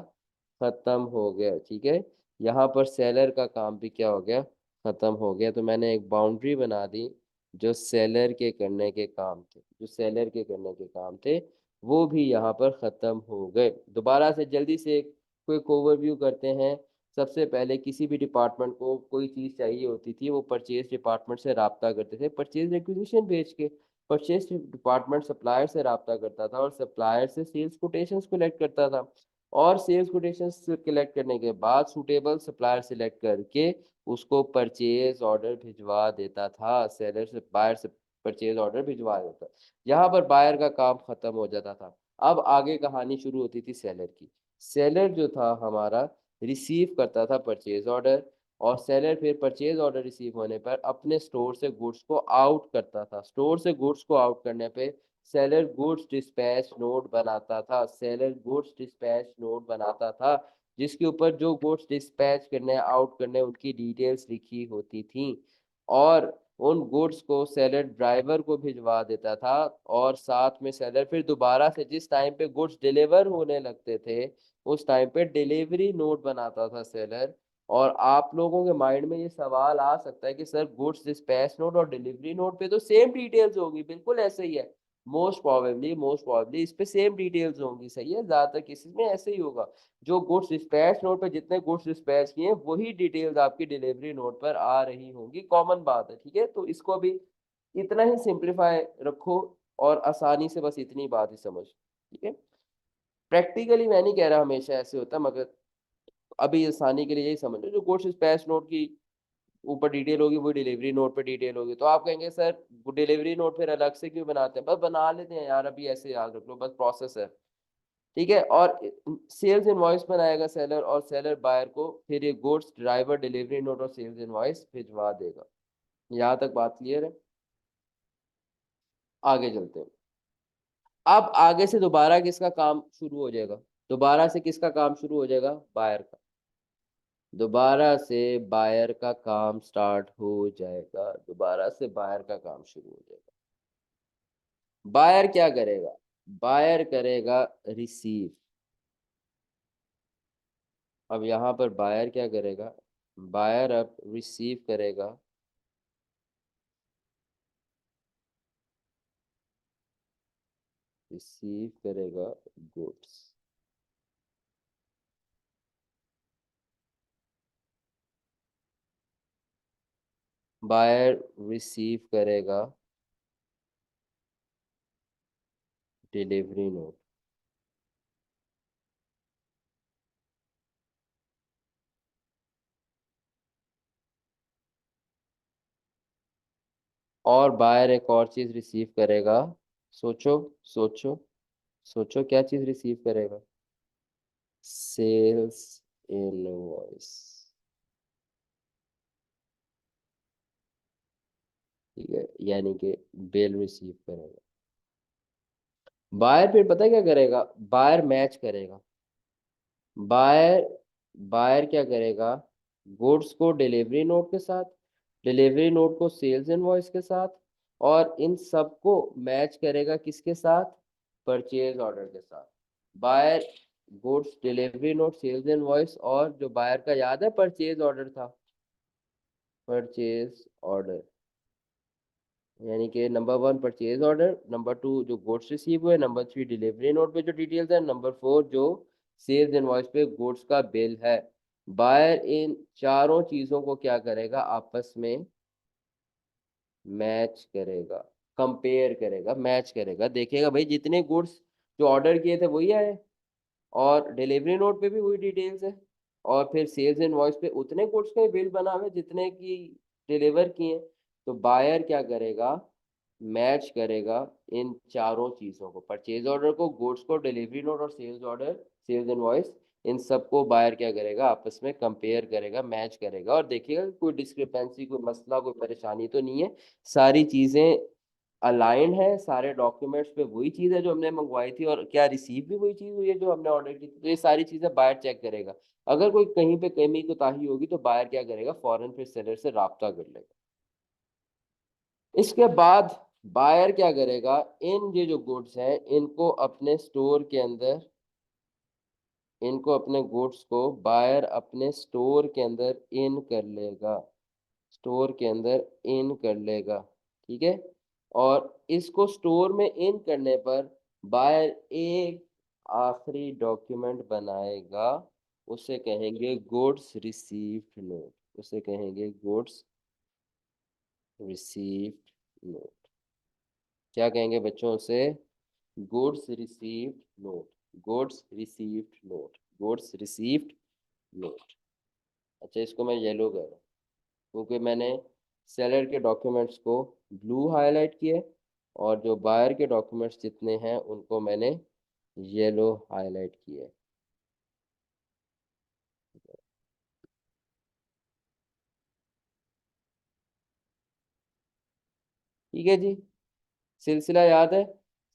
खत्म हो गया। ठीक है, यहाँ पर सेलर का काम भी क्या हो गया, खत्म हो गया। तो मैंने एक बाउंड्री बना दी, जो सेलर के करने के काम थे, जो सेलर के करने के काम थे, वो भी यहाँ पर खत्म हो गए। दोबारा से जल्दी से क्विक ओवरव्यू करते हैं। सबसे पहले किसी भी डिपार्टमेंट को कोई चीज़ चाहिए होती थी, वो परचेज डिपार्टमेंट से रब्ता करते थे परचेज रिक्विजिशन भेज के। परचेज डिपार्टमेंट सप्लायर से रब्ता करता था और सप्लायर से सेल्स कोटेशंस कलेक्ट करता था। और सेल्स कोटेशंस कलेक्ट करने के बाद सूटेबल सप्लायर सिलेक्ट करके उसको परचेज ऑर्डर भिजवा देता था, सेलर से बायर से परचेज ऑर्डर भिजवा देता। यहाँ पर बायर का काम खत्म हो जाता था। अब आगे कहानी शुरू होती थी सेलर की। सेलर जो था हमारा, रिसीव करता था परचेज ऑर्डर, और सेलर फिर परचेज ऑर्डर रिसीव होने पर अपने स्टोर से गुड्स को आउट करता था। स्टोर से गुड्स को आउट करने पे सेलर गुड्स डिस्पैच नोट बनाता था, सेलर गुड्स डिस्पैच नोट बनाता था, जिसके ऊपर जो गुड्स डिस्पैच करने आउट करने उनकी डिटेल्स लिखी होती थी। और उन गुड्स को सेलर ड्राइवर को भिजवा देता था। और साथ में सेलर फिर दोबारा से जिस टाइम पे गुड्स डिलीवर होने लगते थे, उस टाइम पे डिलीवरी नोट बनाता था सेलर। और आप लोगों के माइंड में ये सवाल आ सकता है कि सर गुड्स डिस्पैच नोट और डिलीवरी नोट पे तो सेम डिटेल्स होगी, बिल्कुल ऐसे ही है। मोस्ट प्रोबेबली इस पे सेम डिटेल्स होंगी, सही है, ज्यादातर केसेस में ऐसे ही होगा। जो गुड्स डिस्पैच नोट पे जितने गुड्स डिस्पैच किए वही डिटेल्स आपकी डिलीवरी नोट पर आ रही होंगी, कॉमन बात है। ठीक है, तो इसको भी इतना ही सिंप्लीफाई रखो और आसानी से बस इतनी बात ही समझ। ठीक है, प्रैक्टिकली मैं नहीं कह रहा हमेशा ऐसे होता, मगर अभी आसानी के लिए यही समझ लो, जो गुड्स डिस्पैच नोट की ऊपर डिटेल होगी वो डिलीवरी नोट पे डिटेल होगी। तो आप कहेंगे सर डिलीवरी नोट फिर अलग से क्यों बनाते हैं, बस बना लेते हैं यार, अभी ऐसे याद रख लो, बस प्रोसेस है। ठीक है, और सेल्स इनवॉइस बनाएगा सेलर, और सेलर बायर को फिर ये गुड्स, ड्राइवर, डिलीवरी नोट और सेल्स इनवॉइस भिजवा देगा। यहाँ तक बात क्लियर है। आगे चलते हैं। अब आगे से दोबारा किसका काम शुरू हो जाएगा, दोबारा से किसका काम शुरू हो जाएगा, बायर का। दोबारा से बायर का काम स्टार्ट हो जाएगा, दोबारा से बायर का काम शुरू हो जाएगा। बायर क्या करेगा, बायर करेगा रिसीव। अब यहाँ पर बायर क्या करेगा, बायर अब रिसीव करेगा, रिसीव करेगा गुड्स। बायर रिसीव करेगा डिलीवरी नोट। और बायर एक और चीज रिसीव करेगा, सोचो, सोचो, सोचो क्या चीज रिसीव करेगा, सेल्स इनवॉइस। ठीक है, यानी कि बिल रिसीव करेगा। बायर फिर पता है क्या करेगा, बायर मैच करेगा। बायर बायर क्या करेगा, गुड्स को डिलीवरी नोट के साथ, डिलीवरी नोट को सेल्स इनवॉइस के साथ, और इन सबको मैच करेगा किसके साथ, परचेज ऑर्डर के साथ। Buyer goods, delivery note, sales invoice, और जो बायर का याद है परचेज ऑर्डर था, परचेज ऑर्डर, यानी कि नंबर 1 परचेज ऑर्डर, नंबर 2 जो गुड्स रिसीव हुए, नंबर 3 डिलीवरी नोट पे जो डिटेल्स है, नंबर 4 जो सेल्स इनवॉइस पे गुड्स का बिल है। बायर इन चारों चीजों को क्या करेगा, आपस में मैच करेगा, कंपेयर करेगा, मैच करेगा, देखेगा भाई जितने गुड्स जो ऑर्डर किए थे वही आए, और डिलीवरी नोट पे भी वही डिटेल्स है, और फिर सेल्स इनवॉइस पे उतने गुड्स का बिल बना हुआ है जितने की डिलीवर किए। तो बायर क्या करेगा, मैच करेगा इन चारों चीज़ों को, परचेज ऑर्डर को, गुड्स को, डिलीवरी नोट और सेल्स ऑर्डर, सेल्स इनवॉइस, इन सबको बायर क्या करेगा, आपस में कंपेयर करेगा, मैच करेगा, और देखिएगा कोई डिस्क्रिपेंसी, कोई मसला, कोई परेशानी तो नहीं है, सारी चीज़ें अलाइन है, सारे डॉक्यूमेंट्स पे वही चीज़ है जो हमने मंगवाई थी, और क्या रिसीव भी वही चीज़ हुई है जो हमने ऑर्डर की थी। तो ये सारी चीज़ें बायर चेक करेगा। अगर कोई कहीं पे कमी कोताही होगी तो बायर क्या करेगा, फौरन फिर सेलर से राब्ता कर लेगा। इसके बाद बायर क्या करेगा, इन ये जो गुड्स हैं इनको अपने स्टोर के अंदर, इनको अपने गुड्स को बायर अपने स्टोर के अंदर इन कर लेगा, स्टोर के अंदर इन कर लेगा, ठीक है। और इसको स्टोर में इन करने पर बायर एक आखिरी डॉक्यूमेंट बनाएगा, उसे कहेंगे गुड्स रिसीव्ड नोट, उसे कहेंगे गुड्स रिसीव्ड नोट। क्या कहेंगे बच्चों उसे, goods received note, goods received note, goods received note. अच्छा, इसको मैं येलो कर रहा हूँ क्योंकि मैंने सेलर के डॉक्यूमेंट्स को ब्लू हाईलाइट किए, और जो बायर के डॉक्यूमेंट्स जितने हैं उनको मैंने येलो हाईलाइट किए। ठीक है जी, सिलसिला याद है।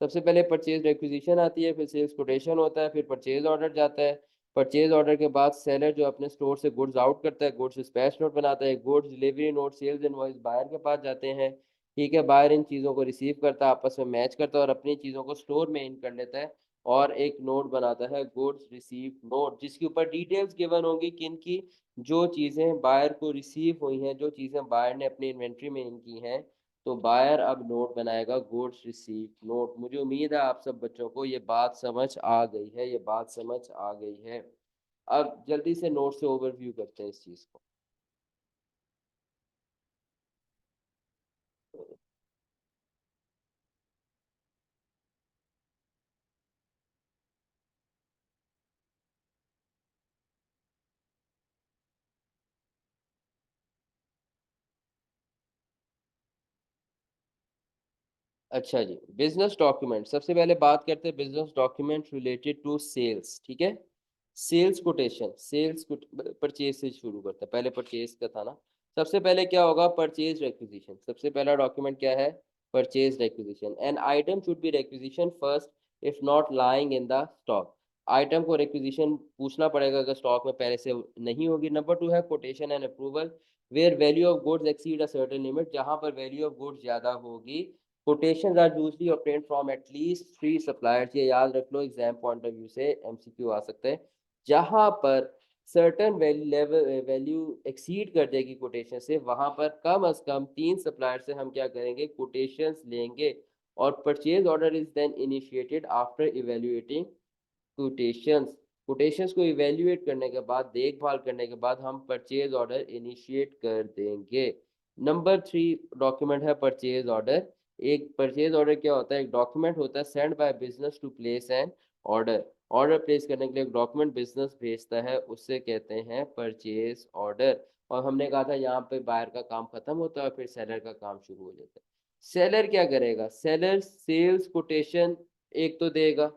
सबसे पहले परचेज रिक्विजिशन आती है, फिर सेल्स कोटेशन होता है, फिर परचेज ऑर्डर जाता है। परचेज ऑर्डर के बाद सेलर जो अपने स्टोर से गुड्स आउट करता है, गुड्स डिस्पैच नोट बनाता है, goods delivery note, sales invoice buyer के पास जाते हैं। ठीक है, बायर इन चीज़ों को रिसीव करता है, आपस में मैच करता है और अपनी चीज़ों को स्टोर में इन कर लेता है, और एक नोट बनाता है गुड्स रिसीव नोट, जिसके ऊपर डिटेल्स गिवन होंगी किन की, जो चीज़ें बायर को रिसीव हुई हैं, जो चीज़ें बायर ने अपनी इन्वेंट्री में इन की हैं। तो बायर अब नोट बनाएगा गुड्स रिसीव नोट। मुझे उम्मीद है आप सब बच्चों को ये बात समझ आ गई है, ये बात समझ आ गई है। अब जल्दी से नोट से ओवरव्यू करते हैं इस चीज़ को। अच्छा जी, बिजनेस डॉक्यूमेंट, सबसे पहले बात करते हैं business document related to sales, ठीक है। सेल्स कोटेशन, सेल्स परचेज से शुरू करते हैं, पहले परचेज का था ना। सबसे पहले क्या होगा, परचेज रेक्विजिशन, सबसे पहला डॉक्यूमेंट क्या है, purchase requisition. An item should be requisition first if not lying in the stock. Item को रेक्विजिशन पूछना पड़ेगा अगर स्टॉक में पहले से नहीं होगी। नंबर टू है quotation and approval, where value of goods exceed a certain limit, जहां पर वैल्यू ऑफ गुड्स ज्यादा होगी। quotations are usually obtained from at least 3 suppliers, ये याद रख लो, एग्जाम पॉइंट ऑफ व्यू से एमसीक्यू आ सकता है। जहां पर सर्टन वैल्यू एक्सीड कर जाएगी कोटेशन से, वहां पर कम अज कम 3 सप्लायर से हम क्या करेंगे, कोटेशंस लेंगे। और purchase order is then initiated after evaluating quotations. Quotations को इवेल्युएट करने के बाद, देखभाल करने के बाद, हम परचेज ऑर्डर इनिशिएट कर देंगे। नंबर 3 डॉक्यूमेंट है परचेज ऑर्डर। एक परचेज ऑर्डर क्या होता है, एक डॉक्यूमेंट होता है send by business to place an order. Order place करने के लिए एक डॉक्यूमेंट बिजनेस भेजता है, उससे कहते हैं परचेज ऑर्डर। और हमने कहा था यहाँ पे बायर का काम खत्म होता है और फिर सेलर का काम शुरू हो जाता है। सेलर क्या करेगा, सेलर सेल्स कोटेशन एक तो देगा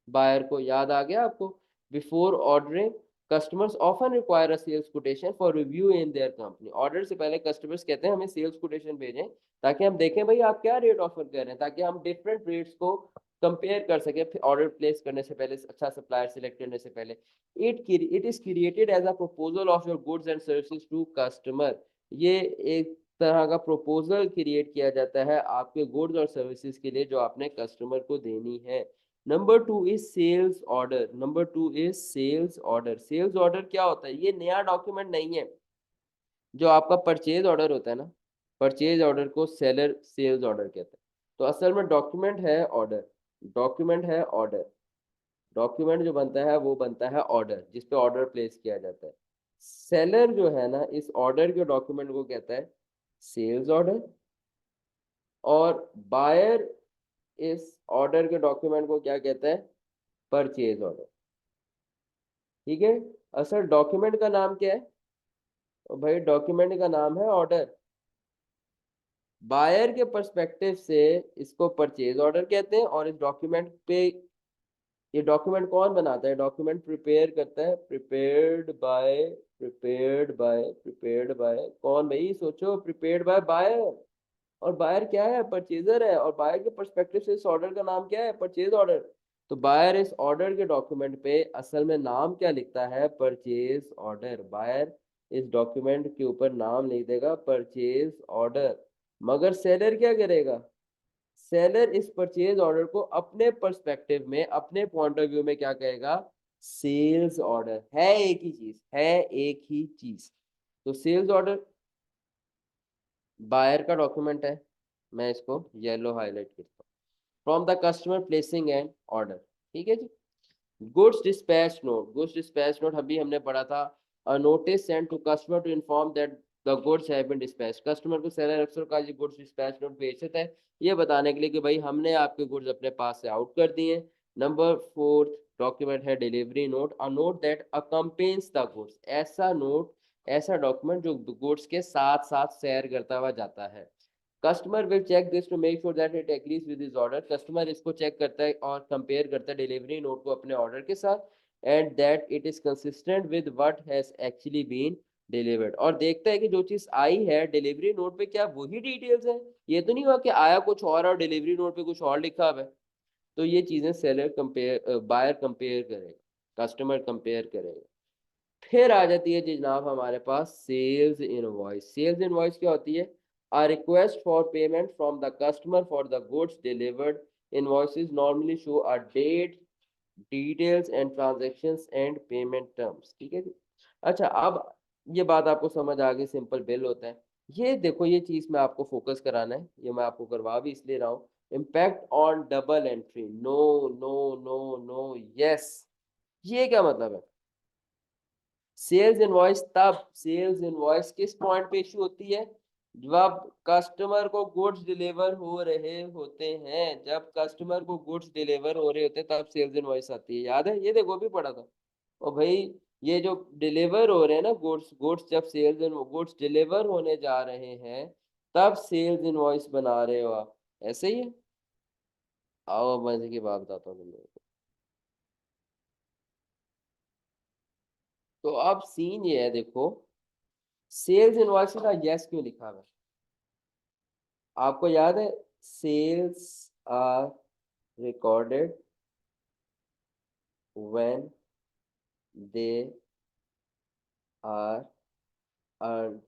बायर को, याद आ गया आपको। Before ordering customers often require a sales quotation for review in their company. Order से पहले कस्टमर्स कहते हैं हमें सेल्स कोटेशन भेजें ताकि हम देखें भाई आप क्या रेट ऑफर कर रहे हैं, ताकि हम डिफरेंट रेट्स को कंपेयर कर सके फिर ऑर्डर प्लेस करने से पहले, अच्छा सप्लायर सिलेक्ट करने से पहले। It is created as a proposal of your goods and services to customer. ये एक तरह का प्रपोजल क्रिएट किया जाता है आपके गुड्स और सर्विसेज के लिए जो आपने कस्टमर को देनी है। Number 2 is sales order, number 2 is sales order. Sales order क्या होता है, ये नया डॉक्यूमेंट नहीं है। जो आपका परचेज ऑर्डर होता है ना, परचेज ऑर्डर को सेलर सेल्स ऑर्डर कहते हैं। तो असल में डॉक्यूमेंट है ऑर्डर, डॉक्यूमेंट है ऑर्डर, डॉक्यूमेंट जो बनता है वो बनता है ऑर्डर, जिस पे ऑर्डर प्लेस किया जाता है। सेलर जो है ना, इस ऑर्डर के डॉक्यूमेंट को कहता है सेल्स ऑर्डर, और बायर इस ऑर्डर के डॉक्यूमेंट को क्या कहते हैं? Purchase order. ठीक है। असल डॉक्यूमेंट का नाम क्या है? तो भाई डॉक्यूमेंट का नाम है ऑर्डर। बायर के पर्सपेक्टिव से इसको परचेज ऑर्डर कहते हैं, और इस डॉक्यूमेंट पे, ये डॉक्यूमेंट कौन बनाता है? डॉक्यूमेंट प्रिपेयर करता है, प्रिपेयर्ड बाय कौन भाई? सोचो, प्रिपेयर्ड बाय बायर। और बायर क्या है? परचेजर है। और बायर के पर्सपेक्टिव से इस ऑर्डर का नाम क्या है? Purchase order. तो बायर इस ऑर्डर के डॉक्यूमेंट पे असल में नाम क्या लिखता है? Purchase order. बायर इस डॉक्यूमेंट के ऊपर नाम लिख देगा परचेज ऑर्डर। मगर सेलर क्या करेगा? सेलर इस परचेज ऑर्डर को अपने पर्सपेक्टिव में, अपने पॉइंट ऑफ व्यू में क्या कहेगा? Sales order. है एक ही चीज, है एक ही चीज। तो सेल्स ऑर्डर बायर का डॉक्यूमेंट है। मैं इसको येलो हाईलाइट करता हूँ। From the customer placing an order. ठीक है जी। Goods dispatch note. Goods dispatch note अभी हमने पढ़ा था। A notice send to customer to inform that the goods have been dispatch. Customer को सेलर अक्सर का ये गुड्स डिस्पैच नोट भेजता है, ये बताने के लिए कि भाई हमने आपके गुड्स अपने पास से आउट कर दिए। नंबर फोर्थ डॉक्यूमेंट है delivery note. A note that accompanies the goods. ऐसा नोट, ऐसा डॉक्यूमेंट जो गुड्स के साथ साथ शेयर करता हुआ जाता है। Customer will check this to make sure that it agrees with his order. Customer इसको चेक करता है और कंपेयर करता है डिलीवरी नोट को अपने ऑर्डर के साथ, and that it is consistent with what has actually been delivered. और देखता है कि जो चीज आई है डिलीवरी नोट पे, क्या वही डिटेल्स है? ये तो नहीं हुआ कि आया कुछ और डिलीवरी नोट पे कुछ और लिखा हुआ है। तो ये चीजें सेलर कंपेयर, बायर कंपेयर करेगा, कस्टमर कंपेयर करेगा। फिर आ जाती है जी जनाब हमारे पास सेल्स इनवॉइस। सेल्स इनवॉइस क्या होती है? A request for payment from the customer for the goods delivered. Invoices normally show a date, details and transactions and payment terms. ठीक है जी। अच्छा, अब ये बात आपको समझ आ गई, सिंपल बिल होता है। ये देखो, ये चीज में आपको फोकस कराना है, ये मैं आपको करवा भी इसलिए रहा हूँ। Impact on double entry. No no no no yes. ये क्या मतलब है? सेल्स इनवॉइस तब, सेल्स इनवॉइस किस पॉइंट पे इशू होती है? जब कस्टमर को गुड्स डिलीवर हो रहे होते हैं। जब कस्टमर को गुड्स डिलीवर हो रहे होते हैं तब सेल्स इनवॉइस आती है। याद है? ये देखो भी पढ़ा था। और भाई ये जो डिलीवर हो रहे हैं ना गुड्स, गुड्स जब सेल्स गुड्स डिलीवर होने जा रहे हैं तब सेल्स इनवॉइस बना रहे हो आप। ऐसे ही है। आओ अब मजे की बात बताता हूँ तुम लोगों को। तो अब सीन ये है, देखो, सेल्स इनवॉइस का यस क्यों लिखा हुआ है? आपको याद है? Sales are recorded when they are earn.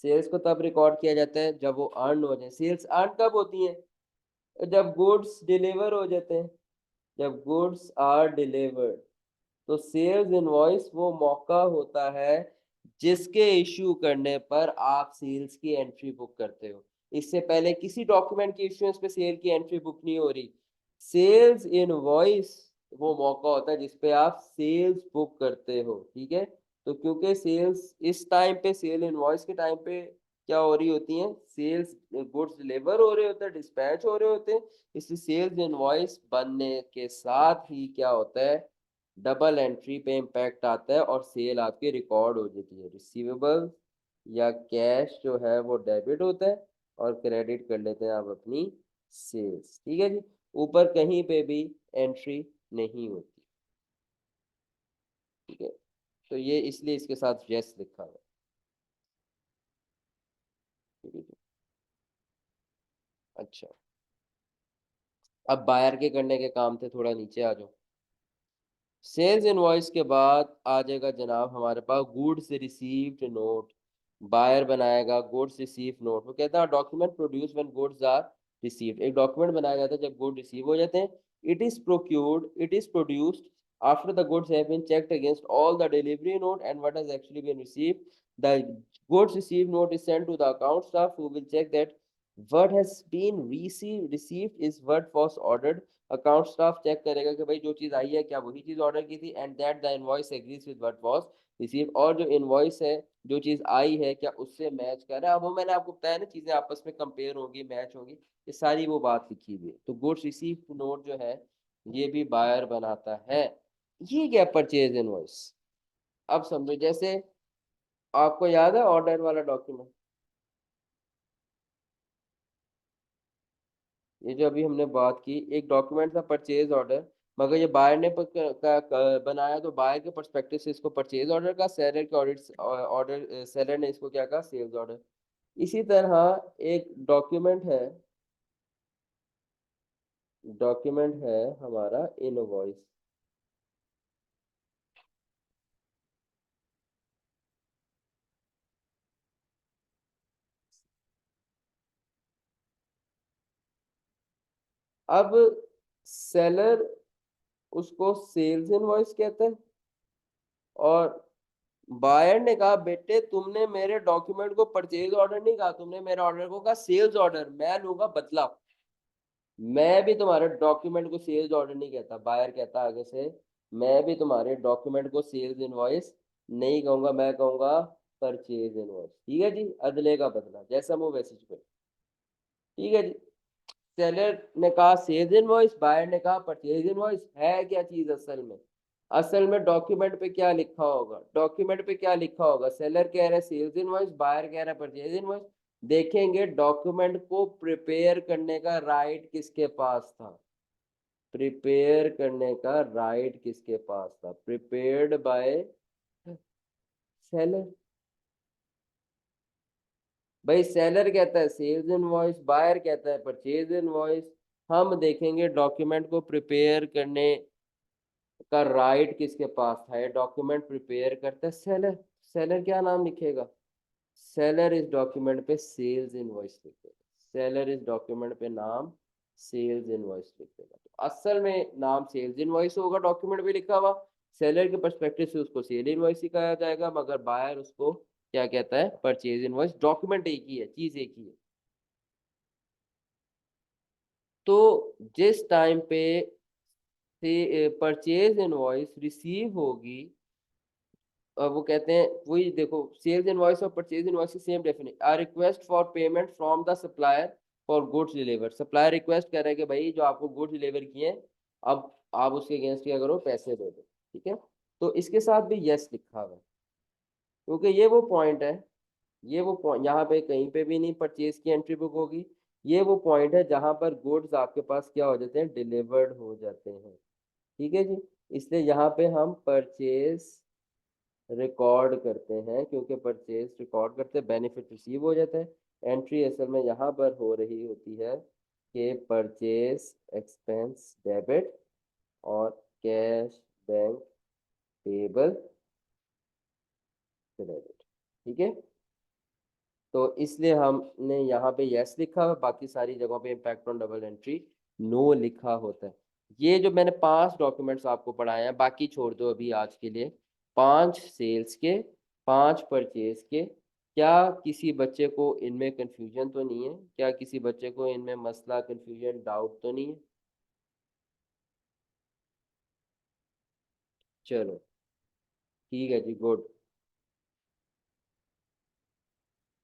Sales को तब रिकॉर्ड किया जाता है जब वो अर्न हो जाए। सेल्स अर्न कब होती है? जब गुड्स डिलीवर हो जाते हैं। जब गुड्स आर डिलीवर्ड। तो सेल्स इनवॉइस वो मौका होता है जिसके इशू करने पर आप सेल्स की एंट्री बुक करते हो। इससे पहले किसी डॉक्यूमेंट की इश्यूएंस पे सेल की एंट्री बुक नहीं हो रही। सेल्स इनवॉइस वो मौका होता है जिसपे आप सेल्स बुक करते हो। ठीक है। तो क्योंकि सेल्स इस टाइम पे, सेल इनवॉइस के टाइम पे क्या हो रही होती हैं? सेल्स गुड्स डिलीवर हो रहे होते हैं, डिस्पैच हो रहे होते हैं। इसलिए सेल्स इनवॉइस बनने के साथ ही क्या होता है? डबल एंट्री पे इम्पैक्ट आता है और सेल आपकी रिकॉर्ड हो जाती है। रिसीवेबल या कैश जो है वो डेबिट होता है और क्रेडिट कर लेते हैं आप अपनी सेल्स। ठीक है जी। ऊपर कहीं पे भी एंट्री नहीं होती। ठीक है। तो ये इसलिए इसके साथ यस लिखा हुआ है। ठीक है जी। अच्छा, अब बायर के करने के काम थे, थोड़ा नीचे आ जाओ। सेल्स इनवॉइस के बाद आ जाएगा जनाब हमारे पास गुड्स रिसीव्ड नोट। बायर बनाएगा गुड्स रिसीव नोट। वो कहता है document produce when goods are received. एक डॉक्यूमेंट बनाया जाता है जब गुड रिसीव हो जाते हैं। It is produced after the goods have been checked against all the delivery note and what has actually been received. The goods received note is sent to the account staff who will check that what has been received is what was ordered. Account staff check करेगा कि भाई जो चीज आई है क्या वही चीज order की थी, and that the invoice agrees with what was received, और जो इनवॉइस है जो चीज आई है क्या उससे मैच कर रहा है। अब वो मैंने आपको बताया ना, चीजें आपस में कंपेयर होंगी, मैच होंगी, ये सारी वो बात लिखी हुई है। तो गुड्स रिसीव्ड नोट जो है ये भी बायर बनाता है। ये क्या परचेज इनवॉइस। अब समझो, जैसे आपको याद है ऑर्डर वाला डॉक्यूमेंट, ये जो अभी हमने बात की, एक डॉक्यूमेंट था परचेज ऑर्डर, मगर ये बायर ने बनाया तो बायर के पर्सपेक्टिव से इसको परचेज ऑर्डर का, सेलर के ऑडिट ऑर्डर सेलर ने इसको क्या कहा, सेल्स ऑर्डर। इसी तरह एक डॉक्यूमेंट है हमारा इनवॉइस। अब सेलर उसको सेल्स इनवॉइस कहते हैं, और बायर ने कहा बेटे तुमने मेरे डॉक्यूमेंट को परचेज ऑर्डर नहीं कहा, तुमने मेरे ऑर्डर को कहा सेल्स ऑर्डर, मैं लूंगा बदला। मैं भी तुम्हारे डॉक्यूमेंट को सेल्स ऑर्डर नहीं कहता, बायर कहता आगे से, मैं भी तुम्हारे डॉक्यूमेंट को सेल्स इनवॉइस नहीं कहूंगा, मैं कहूंगा परचेज इनवॉइस। ठीक है जी, अदले का बदला, जैसा मुंह वैसी चुप। ठीक है जी। सेलर ने कहा सेल्स इनवॉइस, बायर ने कहा परचेज इनवॉइस। है क्या चीज असल में, असल में डॉक्यूमेंट पे क्या लिखा होगा, डॉक्यूमेंट पे क्या लिखा होगा, सेलर कह रहा है सेल्स इनवॉइस, बायर कह रहा है परचेज इनवॉइस। देखेंगे डॉक्यूमेंट को प्रिपेयर करने का राइट किसके पास था, प्रिपेयर करने का राइट किसके पास था, प्रिपेयर्ड बाय सेलर। भाई सेलर कहता है सेल्स इनवॉइस, बायर कहता है परचेज इनवॉइस। हम देखेंगे डॉक्यूमेंट को प्रिपेयर करने का राइट किसके पास था, ये डॉक्यूमेंट प्रिपेयर करता है सेलर। सेलर क्या नाम लिखेगा, सेलर इस डॉक्यूमेंट पे सेल्स इनवॉइस लिख देगा, सेलर इस डॉक्यूमेंट पे नाम सेल्स इनवॉइस लिख देगा। तो असल में नाम सेल्स इनवॉइस होगा डॉक्यूमेंट पे लिखा हुआ, सेलर के पर्सपेक्टिव से उसको सेल इनवॉइस ही कहा जाएगा, मगर बायर उसको क्या कहता है, परचेज इनवॉइस। डॉक्यूमेंट एक ही है, चीज एक ही है। तो जिस टाइम पे परचेज इनवॉइस रिसीव होगी, वो कहते हैं वही देखो, सेल्स इनवॉइस और परचेज इनवॉइस की same definition, a request for payment from the supplier for goods deliver. Supplier request कर रहा है कि भाई जो आपको गुड्स डिलीवर किए अब आप उसके अगेंस्ट क्या करो, पैसे दे दो। ठीक है, तो इसके साथ भी यस लिखा हुआ है, क्योंकि ये वो पॉइंट है, ये वो पॉइंट यहाँ पे कहीं पे भी नहीं परचेज की एंट्री बुक होगी। ये वो पॉइंट है जहां पर गुड्स आपके पास क्या हो जाते हैं, डिलीवर्ड हो जाते हैं। ठीक है जी, इसलिए यहाँ पे हम परचेज रिकॉर्ड करते हैं, क्योंकि परचेज रिकॉर्ड करते हैं बेनिफिट रिसीव हो जाता है। एंट्री असल में यहाँ पर हो रही होती है कि परचेज एक्सपेंस डेबिट और कैश बैंक पेबल क्रेडिट। ठीक है, तो इसलिए हमने यहाँ पे यस लिखा है, बाकी सारी जगहों पे impact on double entry no लिखा होता है। ये जो मैंने 5 डॉक्यूमेंट्स आपको पढ़ाए हैं, बाकी छोड़ दो अभी आज के लिए। 5 सेल्स के, 5 परचेज के। क्या किसी बच्चे को इनमें कंफ्यूजन तो नहीं है, क्या किसी बच्चे को इनमें मसला कंफ्यूजन डाउट तो नहीं है। चलो ठीक है जी, गुड।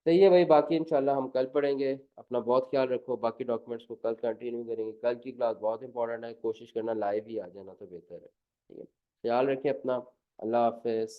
सही है भाई, बाकी इंशाल्लाह हम कल पढ़ेंगे। अपना बहुत ख्याल रखो, बाकी डॉक्यूमेंट्स को कल कंटिन्यू करेंगे। कल की क्लास बहुत इंपॉर्टेंट है, कोशिश करना लाइव ही आ जाना तो बेहतर है। ठीक है, ख्याल रखें अपना। अल्लाह हाफिज़।